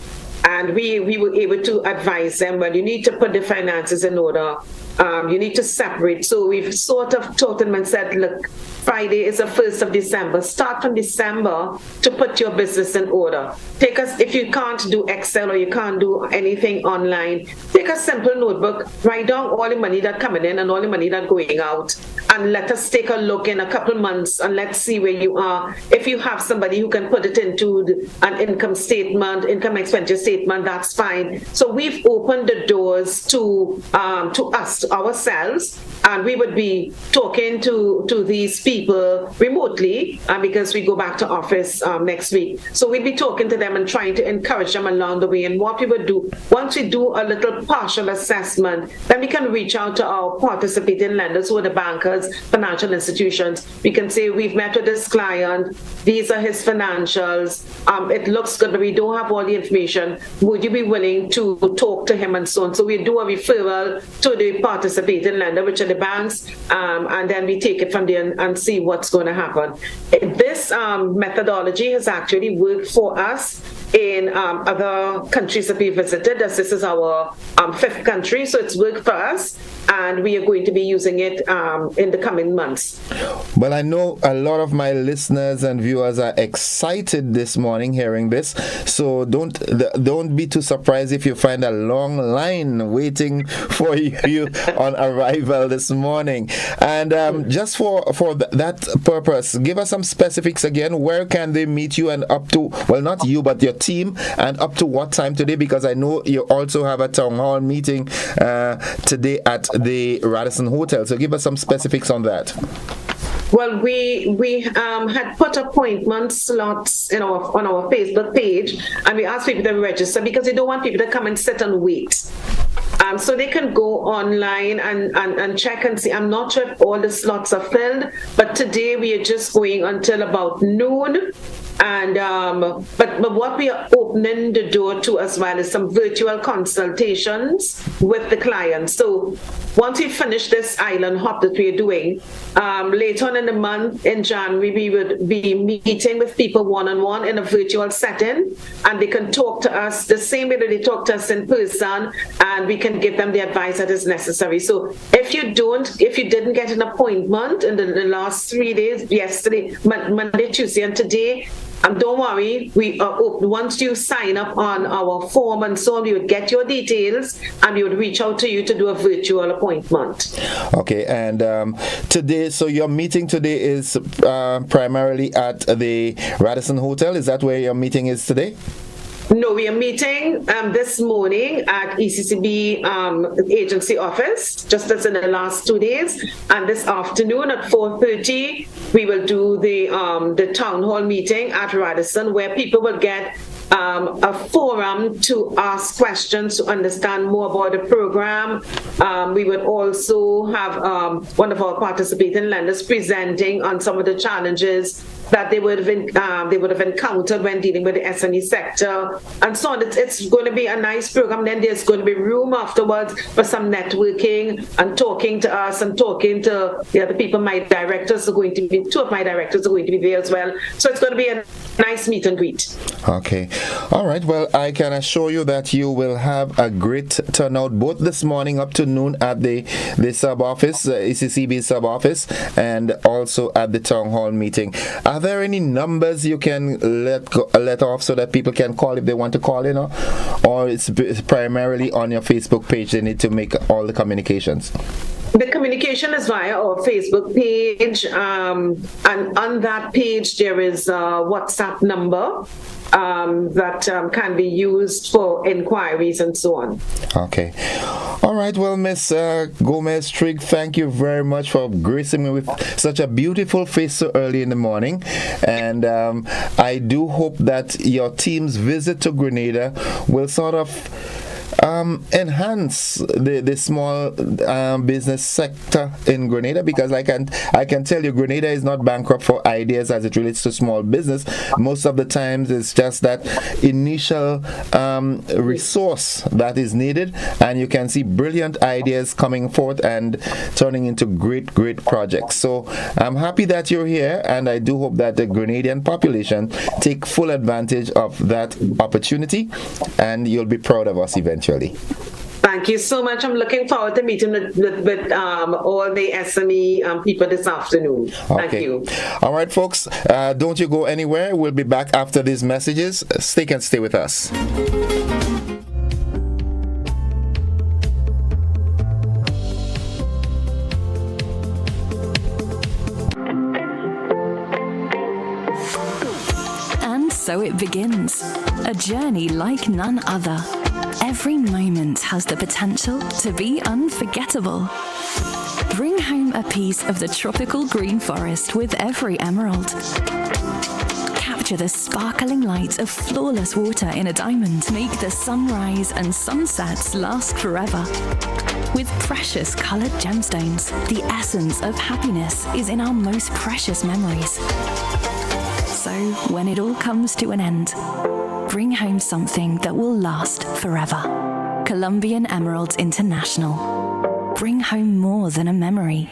And we were able to advise them, well, you need to put the finances in order. You need to separate. So we've sort of taught them and said, look, Friday is the 1st of December. Start from December to put your business in order. If you can't do Excel or you can't do anything online, take a simple notebook, write down all the money that's coming in and all the money that's going out, and let us take a look in a couple months and let's see where you are. If you have somebody who can put it into an income expenditure statement, that's fine. So we've opened the doors to us, to ourselves, and we would be talking to these people remotely because we go back to office next week. So we'll be talking to them and trying to encourage them along the way. And what we would do, once we do a little partial assessment, then we can reach out to our participating lenders, who are the bankers, financial institutions. We can say, we've met with this client, these are his financials, it looks good, but we don't have all the information. Would you be willing to talk to him and so on? So we do a referral to the participating lender, which are the banks, and then we take it from there and see what's going to happen. This methodology has actually worked for us in other countries that we visited, as this is our 5th country, so it's worked for us, and we are going to be using it in the coming months. Well, I know a lot of my listeners and viewers are excited this morning hearing this, so don't be too surprised if you find a long line waiting for you on arrival this morning. And just for that purpose, give us some specifics again. Where can they meet you, and up to, well, not you, but your team, and up to what time today? Because I know you also have a town hall meeting today at the Radisson Hotel. So give us some specifics on that. Well, we had put appointment slots on our Facebook page, and we asked people to register because we don't want people to come and sit and wait. So they can go online and check and see. I'm not sure if all the slots are filled, but today we are just going until about noon. And but what we are opening the door to as well is some virtual consultations with the clients. So once we finish this island hop that we are doing, later on in the month in January, we would be meeting with people one-on-one in a virtual setting, and they can talk to us the same way that they talk to us in person, and we can give them the advice that is necessary. So if you didn't get an appointment in the last 3 days, yesterday, Monday, Tuesday, and today, don't worry, we are open. Once you sign up on our form and so on, we would get your details and we would reach out to you to do a virtual appointment. Okay, and today, so your meeting today is primarily at the Radisson Hotel. Is that where your meeting is today? No, we are meeting this morning at ECCB agency office, just as in the last 2 days. And this afternoon at 4:30, we will do the town hall meeting at Radisson, where people will get a forum to ask questions to understand more about the program. We would also have one of our participating lenders presenting on some of the challenges that they would have encountered when dealing with the SME sector and so on. It's going to be a nice program. Then there's going to be room afterwards for some networking and talking to us and talking to the other people. My directors are going to be, two of my directors are going to be there as well. So it's going to be a nice meet and greet. Okay. All right. Well, I can assure you that you will have a great turnout both this morning up to noon at the sub office, ECCB sub office, and also at the town hall meeting. Are there any numbers you can let off so that people can call if they want to call in, or it's primarily on your Facebook page they need to make all the communications? The communication is via our Facebook page, and on that page there is a WhatsApp number that can be used for inquiries and so on. Okay. All right. Well, Miss Gomez-Trigg, thank you very much for gracing me with such a beautiful face so early in the morning. And I do hope that your team's visit to Grenada will sort of enhance the small business sector in Grenada, because I can tell you Grenada is not bankrupt for ideas as it relates to small business. Most of the times it's just that initial resource that is needed, and you can see brilliant ideas coming forth and turning into great projects. So I'm happy that you're here, and I do hope that the Grenadian population take full advantage of that opportunity, and you'll be proud of us eventually. Thank you so much. I'm looking forward to meeting with all the SME people this afternoon. Thank you. All right, folks. Don't you go anywhere. We'll be back after these messages. Stay with us. And so it begins. A journey like none other. Every moment has the potential to be unforgettable. Bring home a piece of the tropical green forest with every emerald. Capture the sparkling light of flawless water in a diamond. Make the sunrise and sunsets last forever. With precious colored gemstones, the essence of happiness is in our most precious memories. So when it all comes to an end, bring home something that will last forever. Colombian Emeralds International. Bring home more than a memory.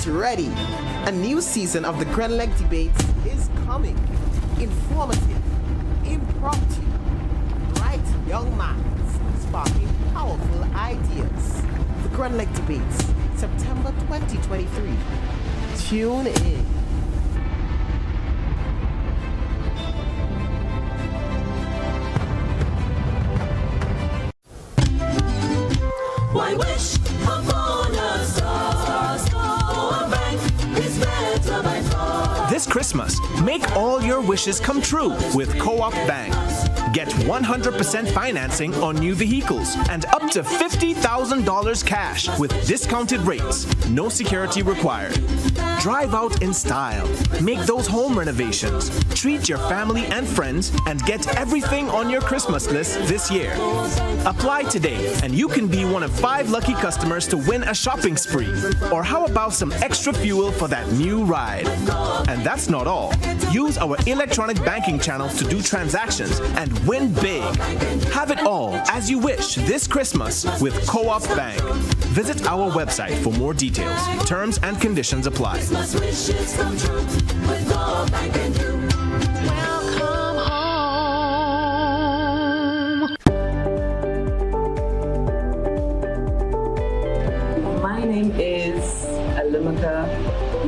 Ready. A new season of the Grenada Debates is coming. Informative, impromptu, bright young minds sparking powerful ideas. The Grenada Debates, September 2023. Tune in. Christmas, make all your wishes come true with Co-op Bank. Get 100% financing on new vehicles and up to $50,000 cash with discounted rates. No security required. Drive out in style. Make those home renovations. Treat your family and friends and get everything on your Christmas list this year. Apply today and you can be one of 5 lucky customers to win a shopping spree. Or how about some extra fuel for that new ride? And that's not all. Use our electronic banking channels to do transactions and win big. Have it all as you wish this Christmas with Co-op Bank. Visit our website for more details. Terms and conditions apply. My name is Alimaka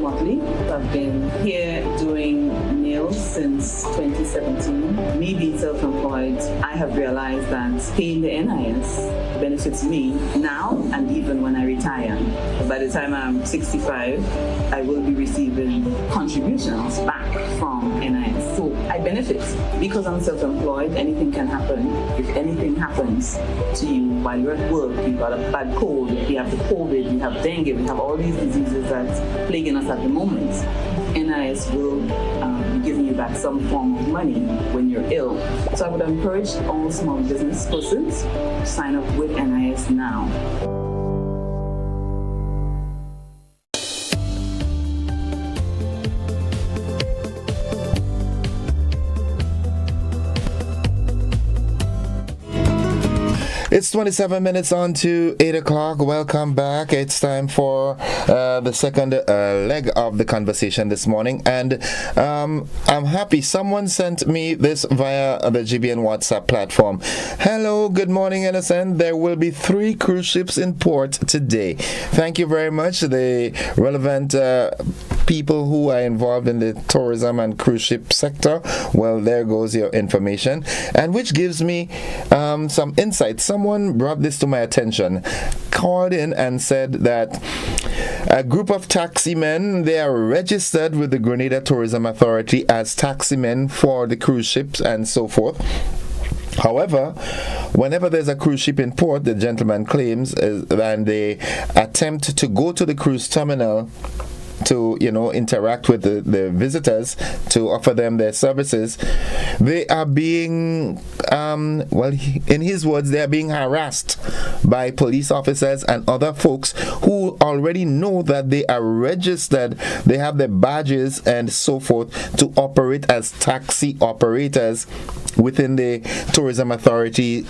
Motley. I've been here doing nails since 2017. Me being self-employed, I have realized that paying the NIS benefits me now and even when I retire. By the time I'm 65, I will be receiving contributions back from NIS. So I benefit because I'm self-employed. Anything can happen. If anything happens to you while you're at work, you've got a bad cold, you have the COVID, you have dengue, we have all these diseases that's plaguing us at the moment. NIS will be giving you back some form of money when you're ill. So I would encourage all small business persons to sign up with NIS now. It's 27 minutes on to 8 o'clock. Welcome back. It's time for the second leg of the conversation this morning. And I'm happy. Someone sent me this via the GBN WhatsApp platform. Hello, good morning, NSN. There will be 3 cruise ships in port today. Thank you very much. The relevant people who are involved in the tourism and cruise ship sector. Well, there goes your information. And which gives me some insight. Someone brought this to my attention, called in and said that a group of taximen, they are registered with the Grenada Tourism Authority as taximen for the cruise ships and so forth. However, whenever there's a cruise ship in port, the gentleman claims, and they attempt to go to the cruise terminal to interact with the visitors, to offer them their services, they are being in his words, they are being harassed by police officers and other folks who already know that they are registered, they have their badges and so forth to operate as taxi operators within the tourism authority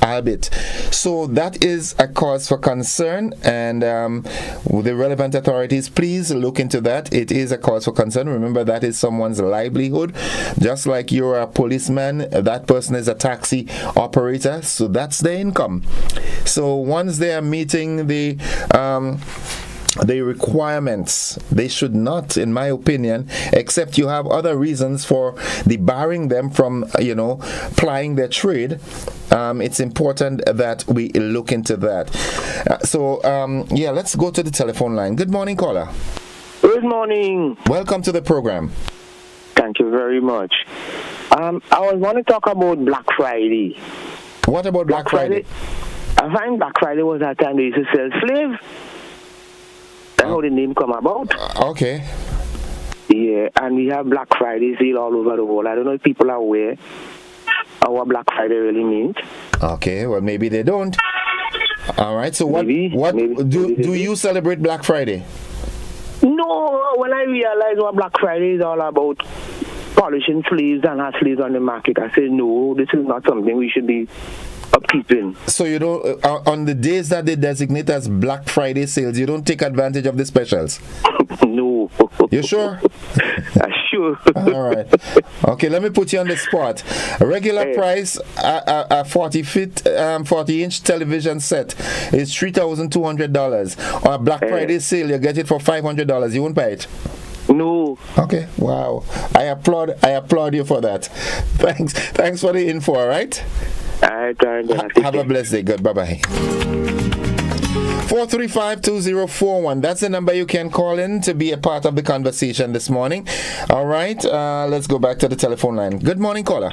albeit. So that is a cause for concern, and the relevant authorities, please look into that. It is a cause for concern. Remember, that is someone's livelihood. Just like you're a policeman, that person is a taxi operator, so that's their income. So once they are meeting the requirements, they should not, in my opinion, except you have other reasons for debarring them from plying their trade. It's important that we look into that. Let's go to the telephone line. Good morning, caller. Good morning. Welcome to the program. Thank you very much. I want to talk about Black Friday. What about Black Friday? I find Black Friday was that time they used to sell slaves. That's how the name come about. Okay. Yeah, and we have Black Friday sale all over the world. I don't know if people are aware of what Black Friday really means. Okay, well, maybe they don't. All right, so what do you celebrate Black Friday? No, when I realized what Black Friday is all about, polishing slaves and have slaves on the market, I said, no, this is not something we should be upkeeping. So you don't, on the days that they designate as Black Friday sales, you don't take advantage of the specials? No. You sure? Sure. All right. Okay, let me put you on the spot. A regular price, a 40-inch television set is $3,200. On a Black Friday sale, you get it for $500. You won't buy it? No. Okay. Wow. I applaud you for that. Thanks for the info. All right. Have a blessed day. Good. Bye-bye. 435-2041. That's the number you can call in to be a part of the conversation this morning. All right, let's go back to the telephone line. Good morning, caller.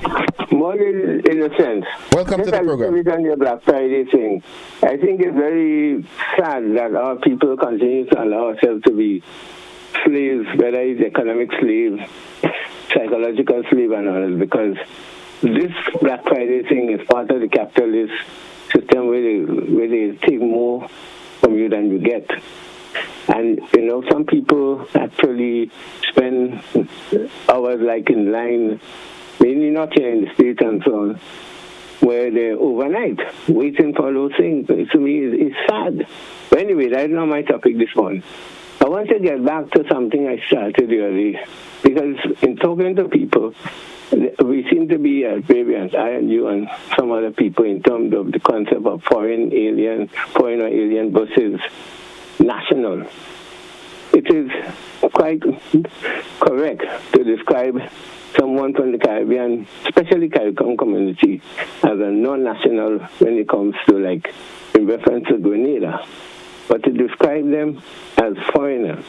Morning, Innocent. Welcome to the program. On your Black Friday thing, I think it's very sad that our people continue to allow ourselves to be slaves, whether it's economic slave, psychological slave, and all, because this Black Friday thing is part of the capitalist system where they take more from you than you get. And, some people actually spend hours like in line, mainly not here in the States and so on, where they're overnight waiting for those things. To me, it's sad. But anyway, that's not my topic this morning. I want to get back to something I started earlier, because in talking to people, we seem to be at variance, I and you and some other people, in terms of the concept of foreign or alien versus national. It is quite correct to describe someone from the Caribbean, especially CARICOM community, as a non-national when it comes to, in reference to Grenada. But to describe them as foreigners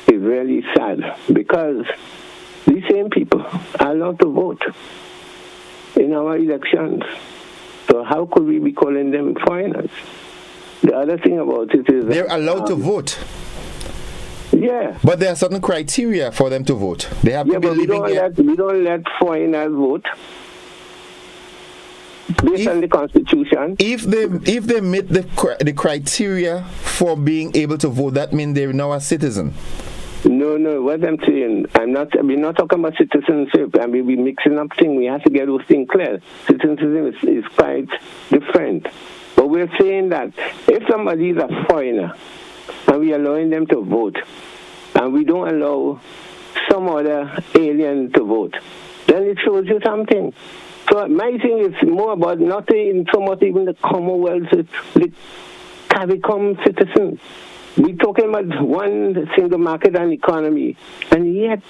is really sad, because these same people are allowed to vote in our elections. So how could we be calling them foreigners? The other thing about it is they're allowed to vote. Yeah. But there are certain criteria for them to vote. They have to be living here. We don't let foreigners vote based on the Constitution. If they meet the criteria for being able to vote, that means they're now a citizen. No, what I'm saying, we're not talking about citizenship. We're mixing up things. We have to get those things clear. Citizenship is quite different. But we're saying that if somebody is a foreigner and we're allowing them to vote, and we don't allow some other alien to vote, then it shows you something. So my thing is more about not so much even the Commonwealth, the CARICOM citizens. We're talking about one single market and economy, and yet,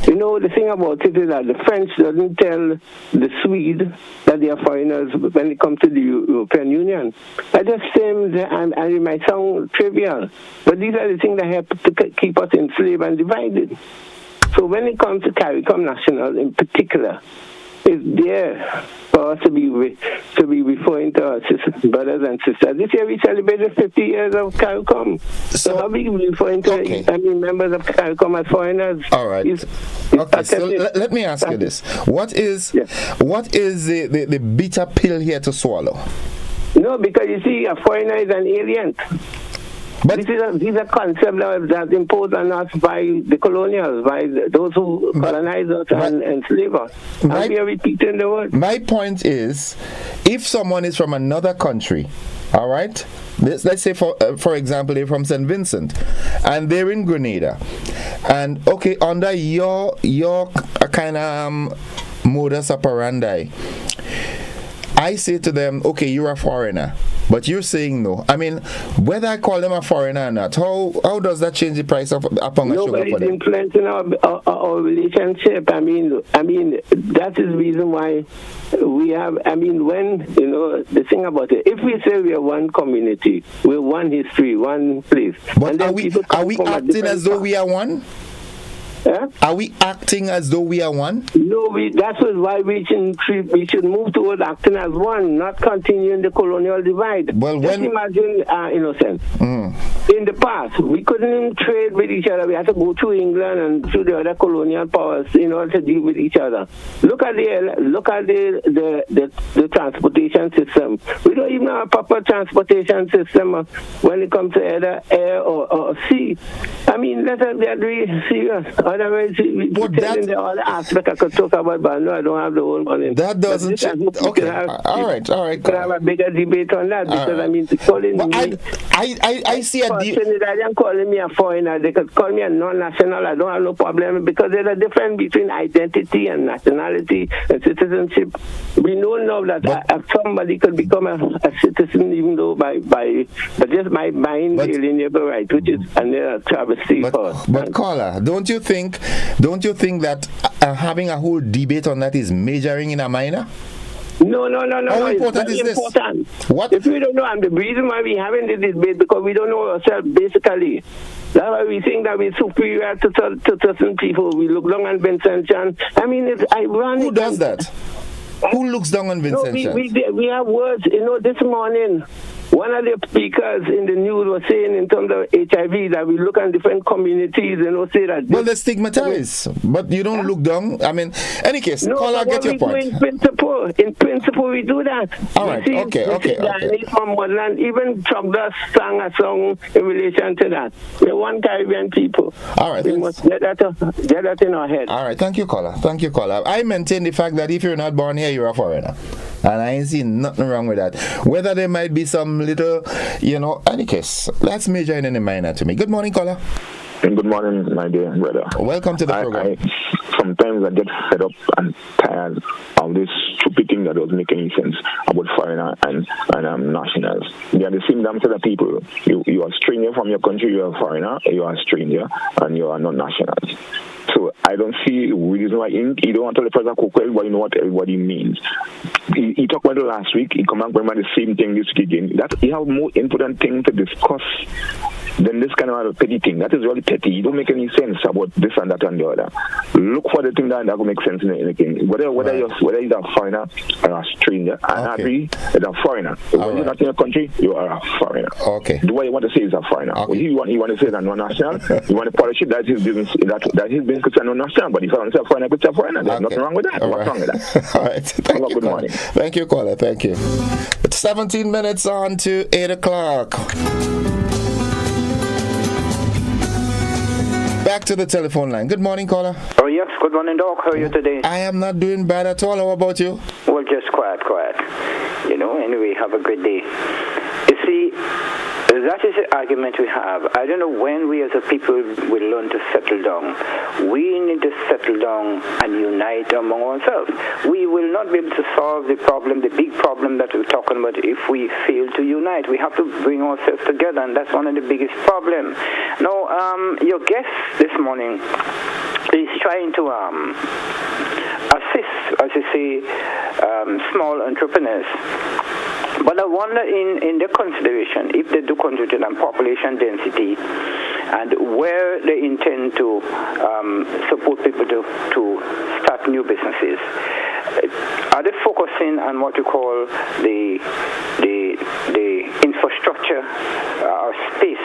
the thing about it is that the French doesn't tell the Swedes that they are foreigners when it comes to the European Union. I just say, and it might sound trivial, but these are the things that have to keep us enslaved and divided. So when it comes to CARICOM National in particular, it's there for us to be referring to our brothers and sisters. This year we celebrated 50 years of CARICOM. So how are we referring to members of CARICOM as foreigners? All right. So let me ask you this. What is the bitter pill here to swallow? No, because you see, a foreigner is an alien. But these are concepts that imposed on us by the colonials, by those who colonized us and enslaved us. And we are repeating the word. My point is, if someone is from another country, all right, let's say for example they're from St. Vincent and they're in Grenada, and under your kind of modus operandi, I say to them, okay, you're a foreigner, but you're saying no. I mean, whether I call them a foreigner or not, how does that change the price of upon a sugar for them? Nobody's influencing our relationship. I mean, that is the reason why we have, when, the thing about it, if we say we are one community, we're one history, one place. But are we acting as though we are one? Yeah? Are we acting as though we are one? No, that's why we should move towards acting as one, not continuing the colonial divide. Well, just imagine, Innocent. In the past, we couldn't even trade with each other. We had to go through England and through the other colonial powers in order to deal with each other. Look at the transportation system. We don't even have a proper transportation system when it comes to either air or sea. I mean, let's get really serious. Otherwise, the other aspect I could talk about, but no, I don't have the whole money. That doesn't. Okay. All right. Could have a bigger debate on that, because calling me. I see a Trinidadian calling me a foreigner. They could call me a non-national. I don't have no problem, because there's a difference between identity and nationality and citizenship. We know now that somebody could become a citizen even though by just by buying the alienable right, which is another travesty for us. But caller, don't you think that having a whole debate on that is majoring in a minor? No. How important is this? Important. What? If we don't know, and the reason why we having this debate because we don't know ourselves basically. That's why we think that we're superior to certain people. We look down on Vincent Chan. I mean, it's ironic. Who does that? Who looks down on Vincent Chan? We have words. This morning, one of the speakers in the news was saying in terms of HIV that we look at different communities, say that. Well, they stigmatize, but you don't look down. I mean, any case, caller, get your point. In principle, we do that. All right, okay. From Woodland, even Trogdor sang a song in relation to that. We're one Caribbean people. All right. We must get that in our head. All right, thank you, caller. I maintain the fact that if you're not born here, you're a foreigner. And I ain't seen nothing wrong with that. Whether there might be some little, any case, that's major and any minor to me. Good morning, caller. Good morning, my dear brother. Welcome to the program. Sometimes I get fed up and tired of this stupid thing that doesn't make any sense about foreigner and nationals. They are the same damn set of people. You are a stranger from your country, you are a foreigner, you are a stranger, and you are not nationals. So I don't see reason why you don't want to tell the president everybody know what everybody means. He talked about it last week. He come back with the same thing this week again. That he have more important thing to discuss than this kind of petty thing. That is really petty. It don't make any sense about this and that and the other. Look for the thing that will make sense in anything. Whether you're a foreigner or a stranger, I agree as a foreigner. When you're not in your country, you are a foreigner. Okay. The way you want to say is a foreigner. Okay. You want to say that non-national. You want to polish it. That's his business. That his business is non-national. But if I want to say a foreigner, it's a foreigner. There's nothing wrong with that. What's wrong with that? All right. Thank you, caller. Thank you, caller. Thank you. It's 17 minutes on to 8 o'clock. Back to the telephone line. Good morning, caller. Oh, yes. Good morning, Doc. How are you today? I am not doing bad at all. How about you? Well, just quiet. Anyway, have a good day. You see, that is the argument we have. I don't know when we as a people will learn to settle down. We need to settle down and unite among ourselves. We will not be able to solve the problem, the big problem that we're talking about, if we fail to unite. We have to bring ourselves together, and that's one of the biggest problems. Now, your guest this morning is trying to assist, as you say, small entrepreneurs. But I wonder in their consideration, if they do consider population density and where they intend to support people to start new businesses, are they focusing on what you call the infrastructure or space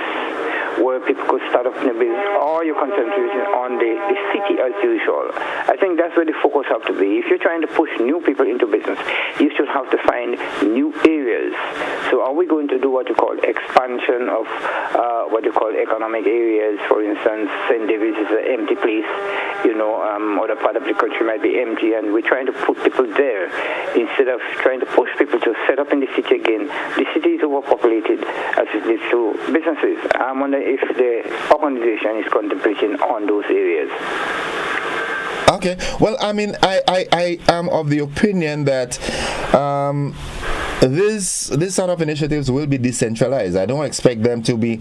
where people could start up new business, or you're concentrating on the city as usual? I think that's where the focus has to be. If you're trying to push new people into business, you should have to find new areas. So are we going to do what you call expansion of what you call economic areas? For instance, St. David's is an empty place, other part of the country might be empty, and we're trying to put people there instead of trying to push people to set up in the city again. The city is overpopulated as it is to businesses. I wonder if the organization is contemplating on those areas. Okay. Well, I mean, I am of the opinion that this sort of initiatives will be decentralized. I don't expect them to be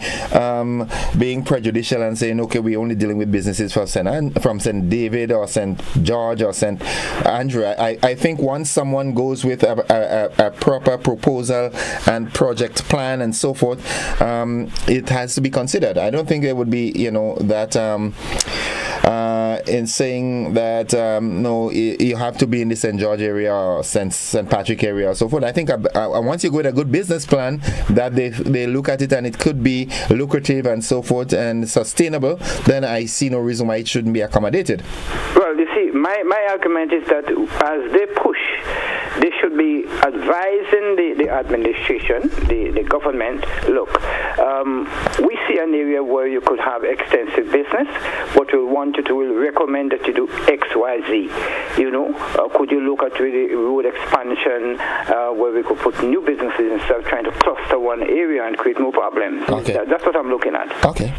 being prejudicial and saying, okay, we're only dealing with businesses from St. David or St. George or St. Andrew. I think once someone goes with a proper proposal and project plan and so forth, it has to be considered. I don't think there would be, that in saying that no, you have to be in the St. George area or St. Patrick area or so forth. I think once you go with a good business plan that they look at it and it could be lucrative and so forth and sustainable, then I see no reason why it shouldn't be accommodated. Well, you see, my argument is that as they push, they should be advising the administration, the government, look, we see an area where you could have extensive business, but we want you to recommend that you do X, Y, Z. Could you look at the road expansion where we could put new businesses instead of trying to cluster one area and create more problems? Okay. That's what I'm looking at. Okay.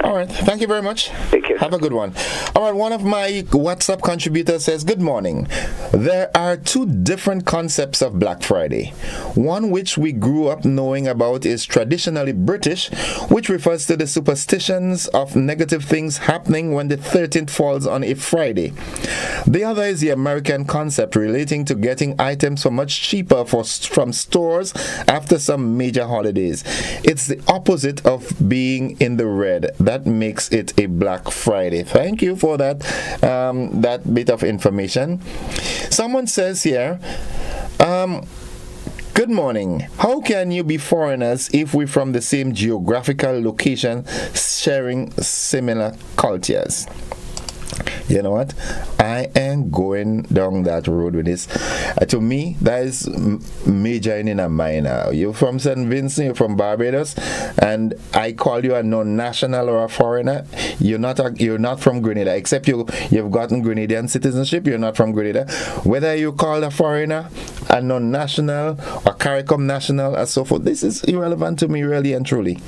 All right. Thank you very much. Take care. Have a good one. All right. One of my WhatsApp contributors says, good morning. There are two different concepts of Black Friday. One which we grew up knowing about is traditionally British, which refers to the superstitions of negative things happening when the 13th falls on a Friday. The other is the American concept relating to getting items for much cheaper from stores after some major holidays. It's the opposite of being in the red. That makes it a Black Friday. Thank you for that bit of information. Someone says here, good morning. How can you be foreigners if we're from the same geographical location sharing similar cultures? You know what? I ain't going down that road with this. To me, that is majoring in a minor. You're from St. Vincent, you're from Barbados, and I call you a non-national or a foreigner. You're not from Grenada, except you've gotten Grenadian citizenship. You're not from Grenada. Whether you call a foreigner, a non-national, or CARICOM national, and so forth, this is irrelevant to me, really and truly.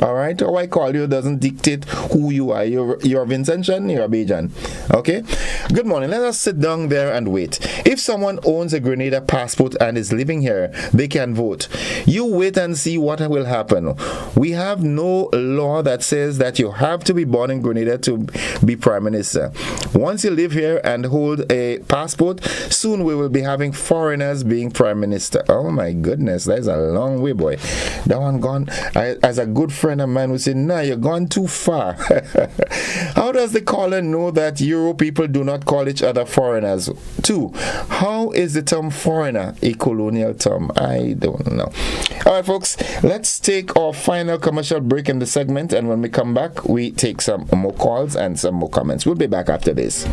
All right? How I call you doesn't dictate who you are. You're Vincentian, you're a Bajan. Okay? Good morning. Let us sit down there and wait. If someone owns a Grenada passport and is living here, they can vote. You wait and see what will happen. We have no law that says that you have to be born in Grenada to be Prime Minister. Once you live here and hold a passport, soon we will be having foreigners being Prime Minister. Oh my goodness, that is a long way, boy. That one gone. As a good friend of mine would say, nah, you're gone too far. How does the caller know that Euro people do not call each other foreigners? 2, how is the term foreigner a colonial term? I don't know. All right, folks, let's take our final commercial break in the segment, and when we come back, we take some more calls and some more comments. We'll be back after this.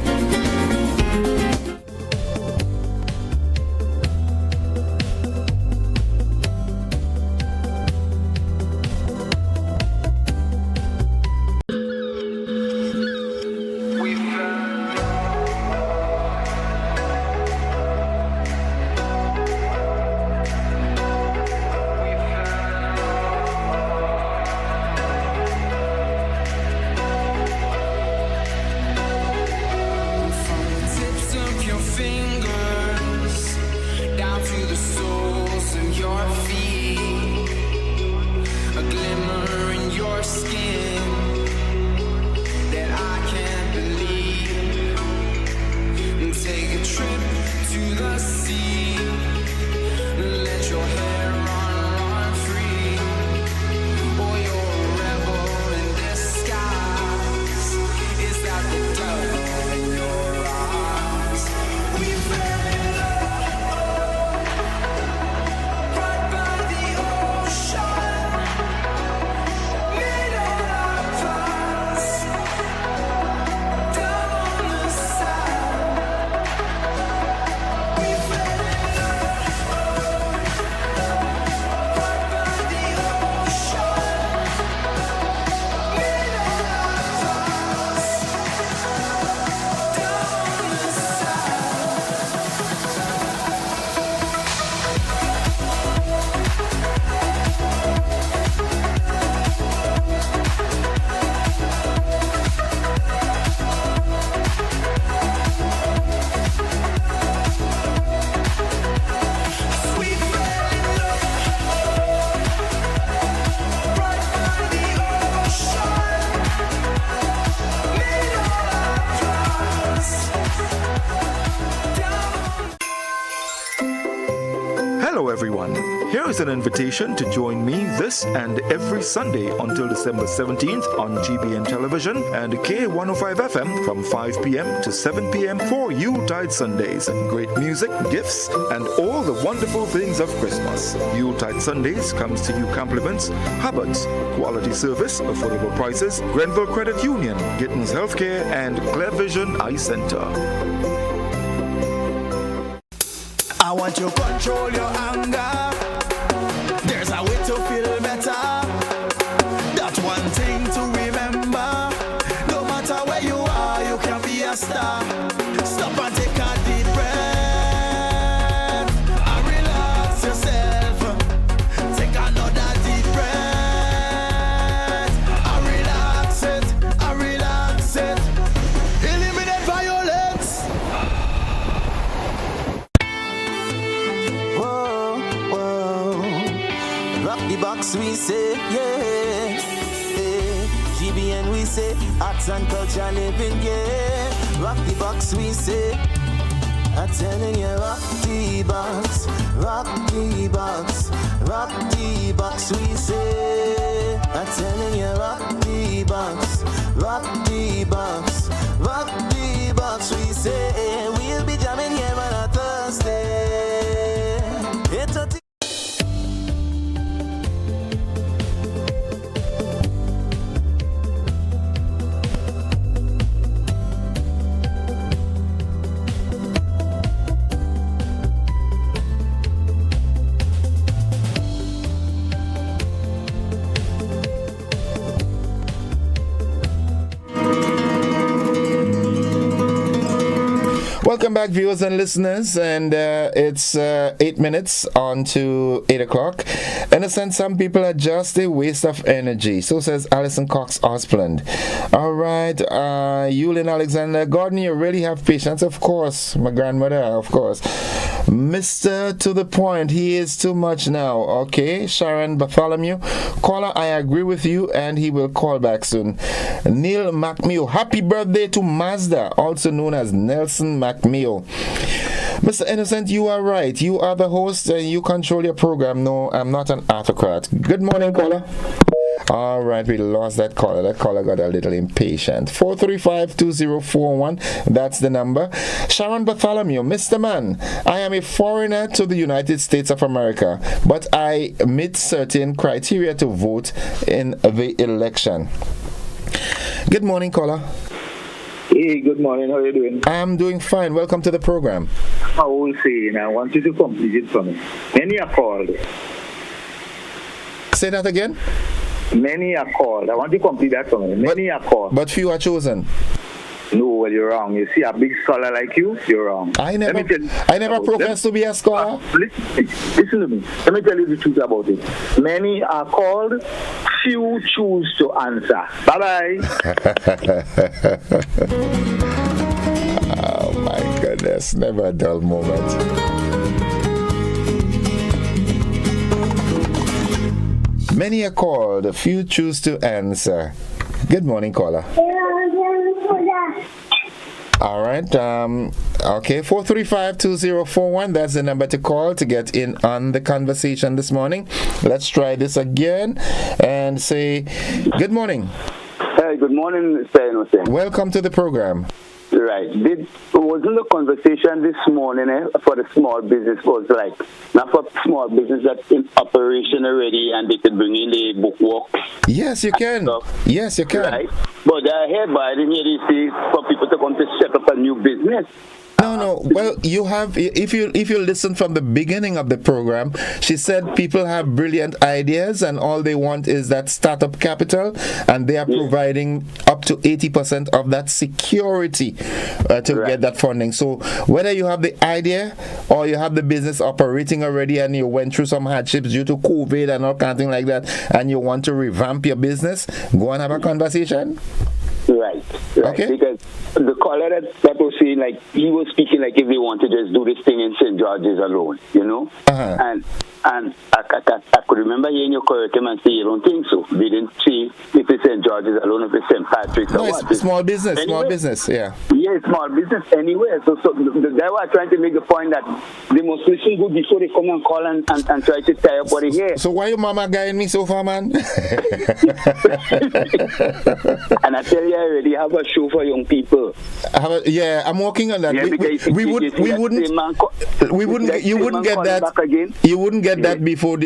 Hello everyone, here is an invitation to join me this and every Sunday until December 17th on GBN Television and K105 FM from 5 p.m. to 7 p.m. for Yuletide Sundays. Great music, gifts, and all the wonderful things of Christmas. Yuletide Sundays comes to you compliments Hubbard's, quality service, affordable prices, Grenville Credit Union, Gittins Healthcare, and Clear Vision Eye Center. I want to control your anger. There's a way to feel better. That's one thing to remember. No matter where you are, you can be a star. Stop and take a deep breath and relax yourself. Take another deep breath and relax it, and relax it. Eliminate violence. box, we say, yeah. GBN, we say, arts and culture living, yeah. Rock the box, we say. I'm telling you, rock the box, rock the box, rock the box, we say. I'm telling you, rock the box, rock the box, rock the box, we say. We'll be jamming here on a Thursday. It's a Welcome back, viewers and listeners, and it's 8 minutes on to 8 o'clock. In a sense, some people are just a waste of energy. So says Alison Cox Osplund. All right, Yulin Alexander Gordon, you really have patience, of course. My grandmother, of course. Mr. To the point, he is too much now. Okay, Sharon Bartholomew. Caller, I agree with you, and he will call back soon. Neil McMeo, happy birthday to Mazda, also known as Nelson McMeo. Mr. Innocent, you are right. You are the host and you control your program. No, I'm not an autocrat. Good morning, caller. All right, we lost that caller. That caller got a little impatient. 435-2041, that's the number. Sharon Bartholomew, Mr. Man, I am a foreigner to the United States of America, but I meet certain criteria to vote in the election. Good morning, caller. Hey, good morning. How are you doing? I'm doing fine. Welcome to the program. I will say, and I want you to complete it for me. Many are called. Say that again? Many are called. I want you to complete that for me. Many are called. But few are chosen. No, well, you're wrong. You see, a big scholar like you, you're wrong. I never professed to be a scholar. Listen to me. Let me tell you the truth about it. Many are called, few choose to answer. Bye-bye. Oh, my goodness. Never a dull moment. Many are called, few choose to answer. Good morning, caller. All right. Okay, 435-2041. That's the number to call to get in on the conversation this morning. Let's try this again and say good morning. Hey, good morning, Mr. Innocent. Welcome to the program. Right. Wasn't the conversation this morning for the small business was like, not for small business that's in operation already and they could bring in the bookwork? Yes, you can. Yes, you can. Right. But I didn't hear you say for people to come to set up a new business. No. Well, you have. If you listen from the beginning of the program, she said people have brilliant ideas and all they want is that startup capital, and they are providing up to 80% of that security to get that funding. So whether you have the idea or you have the business operating already and you went through some hardships due to COVID and all kind of thing like that, and you want to revamp your business, go and have a conversation. Right. Okay. Because the caller that was saying, like, he was speaking like if they want to just do this thing in St. George's alone, you know? And I could remember hearing you correct him and say, you don't think so. They didn't say if it's St. George's alone, if it's St. Patrick's or what. It's small business, anyway. Small business, yeah. Yeah, small business anywhere. So the guy was trying to make the point that they must listen good before they come and call and try to tie up what they hear. So why your mama guiding me so far, man? And I tell you, I already have a show for young people. Yeah, I'm working on that. Yeah, you wouldn't get that before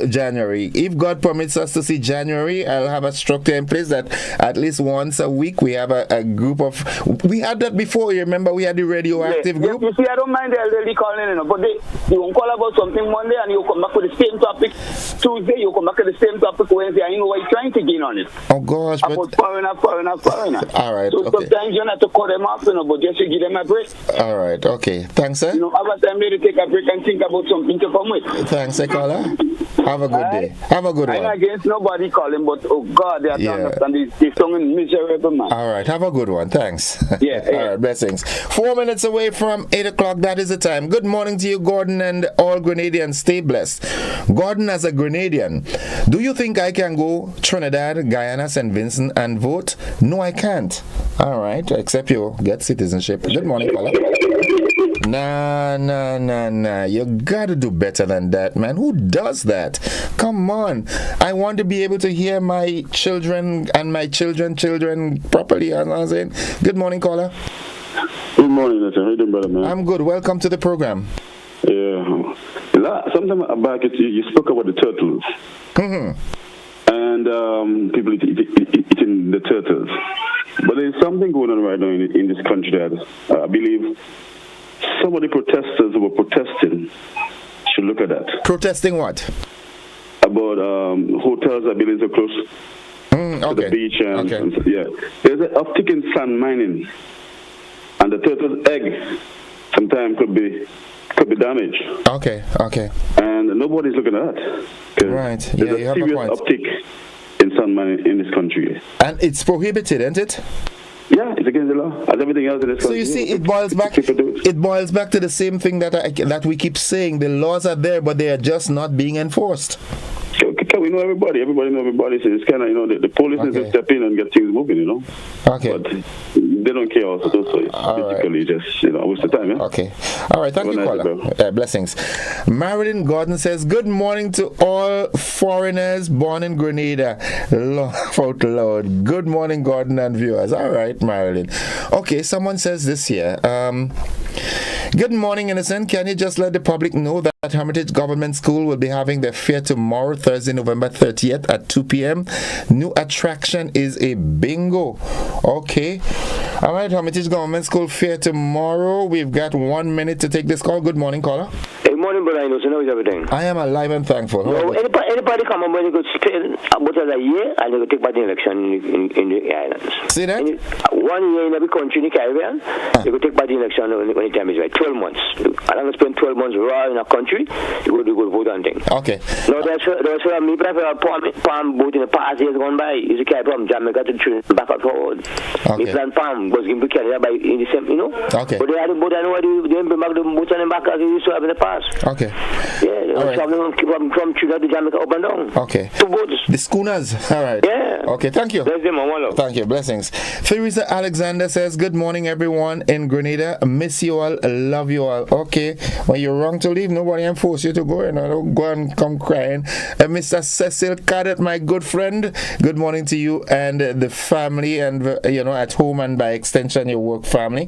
January. If God permits us to see January, I'll have a structure in place that at least once a week we have a group of. We had that before. You remember we had the radioactive group. You see, I don't mind the elderly calling, but they won't call about something Monday and you come back with the same topic Tuesday. You come back with the same topic Wednesday, and you know what you're trying to gain on it. Oh gosh, about foreigner. All right. So sometimes you have to cut them off, but just to give them a break. All right. Okay. Thanks, sir. Have a time to take a break and think about something to come with. thanks, caller. Have a good day. Have a good one. I'm against nobody calling, but oh God, they are trying to understand this song in miserable man. All right, have a good one. Thanks. Yeah. All right, blessings. 4 minutes away from 8 o'clock. That is the time. Good morning to you, Gordon, and all Grenadians. Stay blessed. Gordon, as a Grenadian, do you think I can go Trinidad, Guyana, St. Vincent and vote? No, I can't. All right, except you get citizenship. Good morning, caller. Nah. You gotta do better than that, man. Who does that? Come on. I want to be able to hear my children and my children properly. You know what I'm saying? Good morning, caller. Good morning, Nathan. How you doing, brother, man? I'm good. Welcome to the program. Yeah. Sometime back, you spoke about the turtles. And people eating the turtles. But there's something going on right now in this country that I believe some of the protesters who were protesting should look at that. Protesting what? About hotels that buildings are close to the beach. And yeah. There's an uptick in sand mining. And the turtle's egg sometimes could be damaged. Okay. And nobody's looking at that. Right. There's you a have a serious point. uptick in sand mining in this country. And it's prohibited, isn't it? Yeah, it's against the law, as everything else in this country. So you see, it boils back to the same thing that we keep saying. The laws are there, but they are just not being enforced. Can we know everybody? Everybody know everybody. So it's kind of, the police need to step in and get things moving, Okay. But they don't care also. So it's basically just, waste the time, yeah? Okay. All right. Thank you, caller. Blessings. Marilyn Gordon says, good morning to all foreigners born in Grenada. Laugh out loud. Good morning, Gordon and viewers. All right, Marilyn. Okay, someone says this here. Good morning, Innocent. Can you just let the public know that Hermitage Government School will be having their fair tomorrow, Thursday, November 30th at 2 p.m. New attraction is a bingo. Okay. All right, Hermitage Government School fair tomorrow. We've got 1 minute to take this call. Good morning, caller. Good morning, brother. How is everything? I am alive and thankful. No, anybody come and when you go stay about a year and you go take part in the election in the islands. See that? 1 year in every country in the Caribbean, you go take part in the election when the time is right. 12 months. I don't spend 12 months raw in a country, you go vote on things. Okay. No, that's me prefer palm boat in the past years gone by. Is a carry from Jamaica to Trinidad back and forward. Me plan palm was going to carry by in the same, Okay. But they had the boat, I know they bring back the boats on them back as they used to have in the past. Okay. Yeah, they were traveling from Trinidad to Jamaica up and down. Okay. 2 boats. The schooners. All right. Yeah. Okay, thank you. Bless them, Thank you. Blessings. Theresa Alexander says, good morning, everyone in Grenada. Miss you all. Love you all. Okay. Well, you're wrong to leave. Nobody enforce you to go. Don't go and come crying. Mr. Cecil Cadet, my good friend, good morning to you and the family and, at home and by extension, your work family.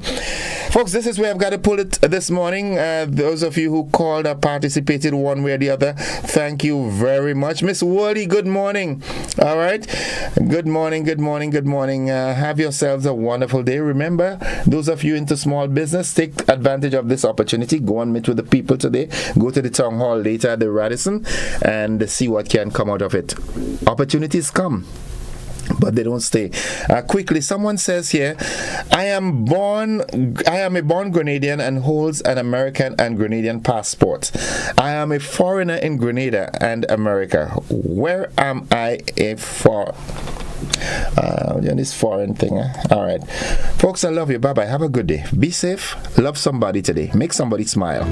Folks, this is where I've got to pull it this morning. Those of you who called or participated one way or the other, thank you very much. Miss Worley, good morning. All right. Good morning. Have yourselves a wonderful day. Remember, those of you into small business, take advantage of this opportunity. Go and meet with the people today. Go to the town hall later at the Radisson and see what can come out of it. Opportunities come, but they don't stay. Quickly, someone says here, I am a born Grenadian and holds an American and Grenadian passport. I am a foreigner in Grenada and America. Where am I this foreign thing? All right. Folks, I love you. Bye-bye. Have a good day. Be safe. Love somebody today. Make somebody smile.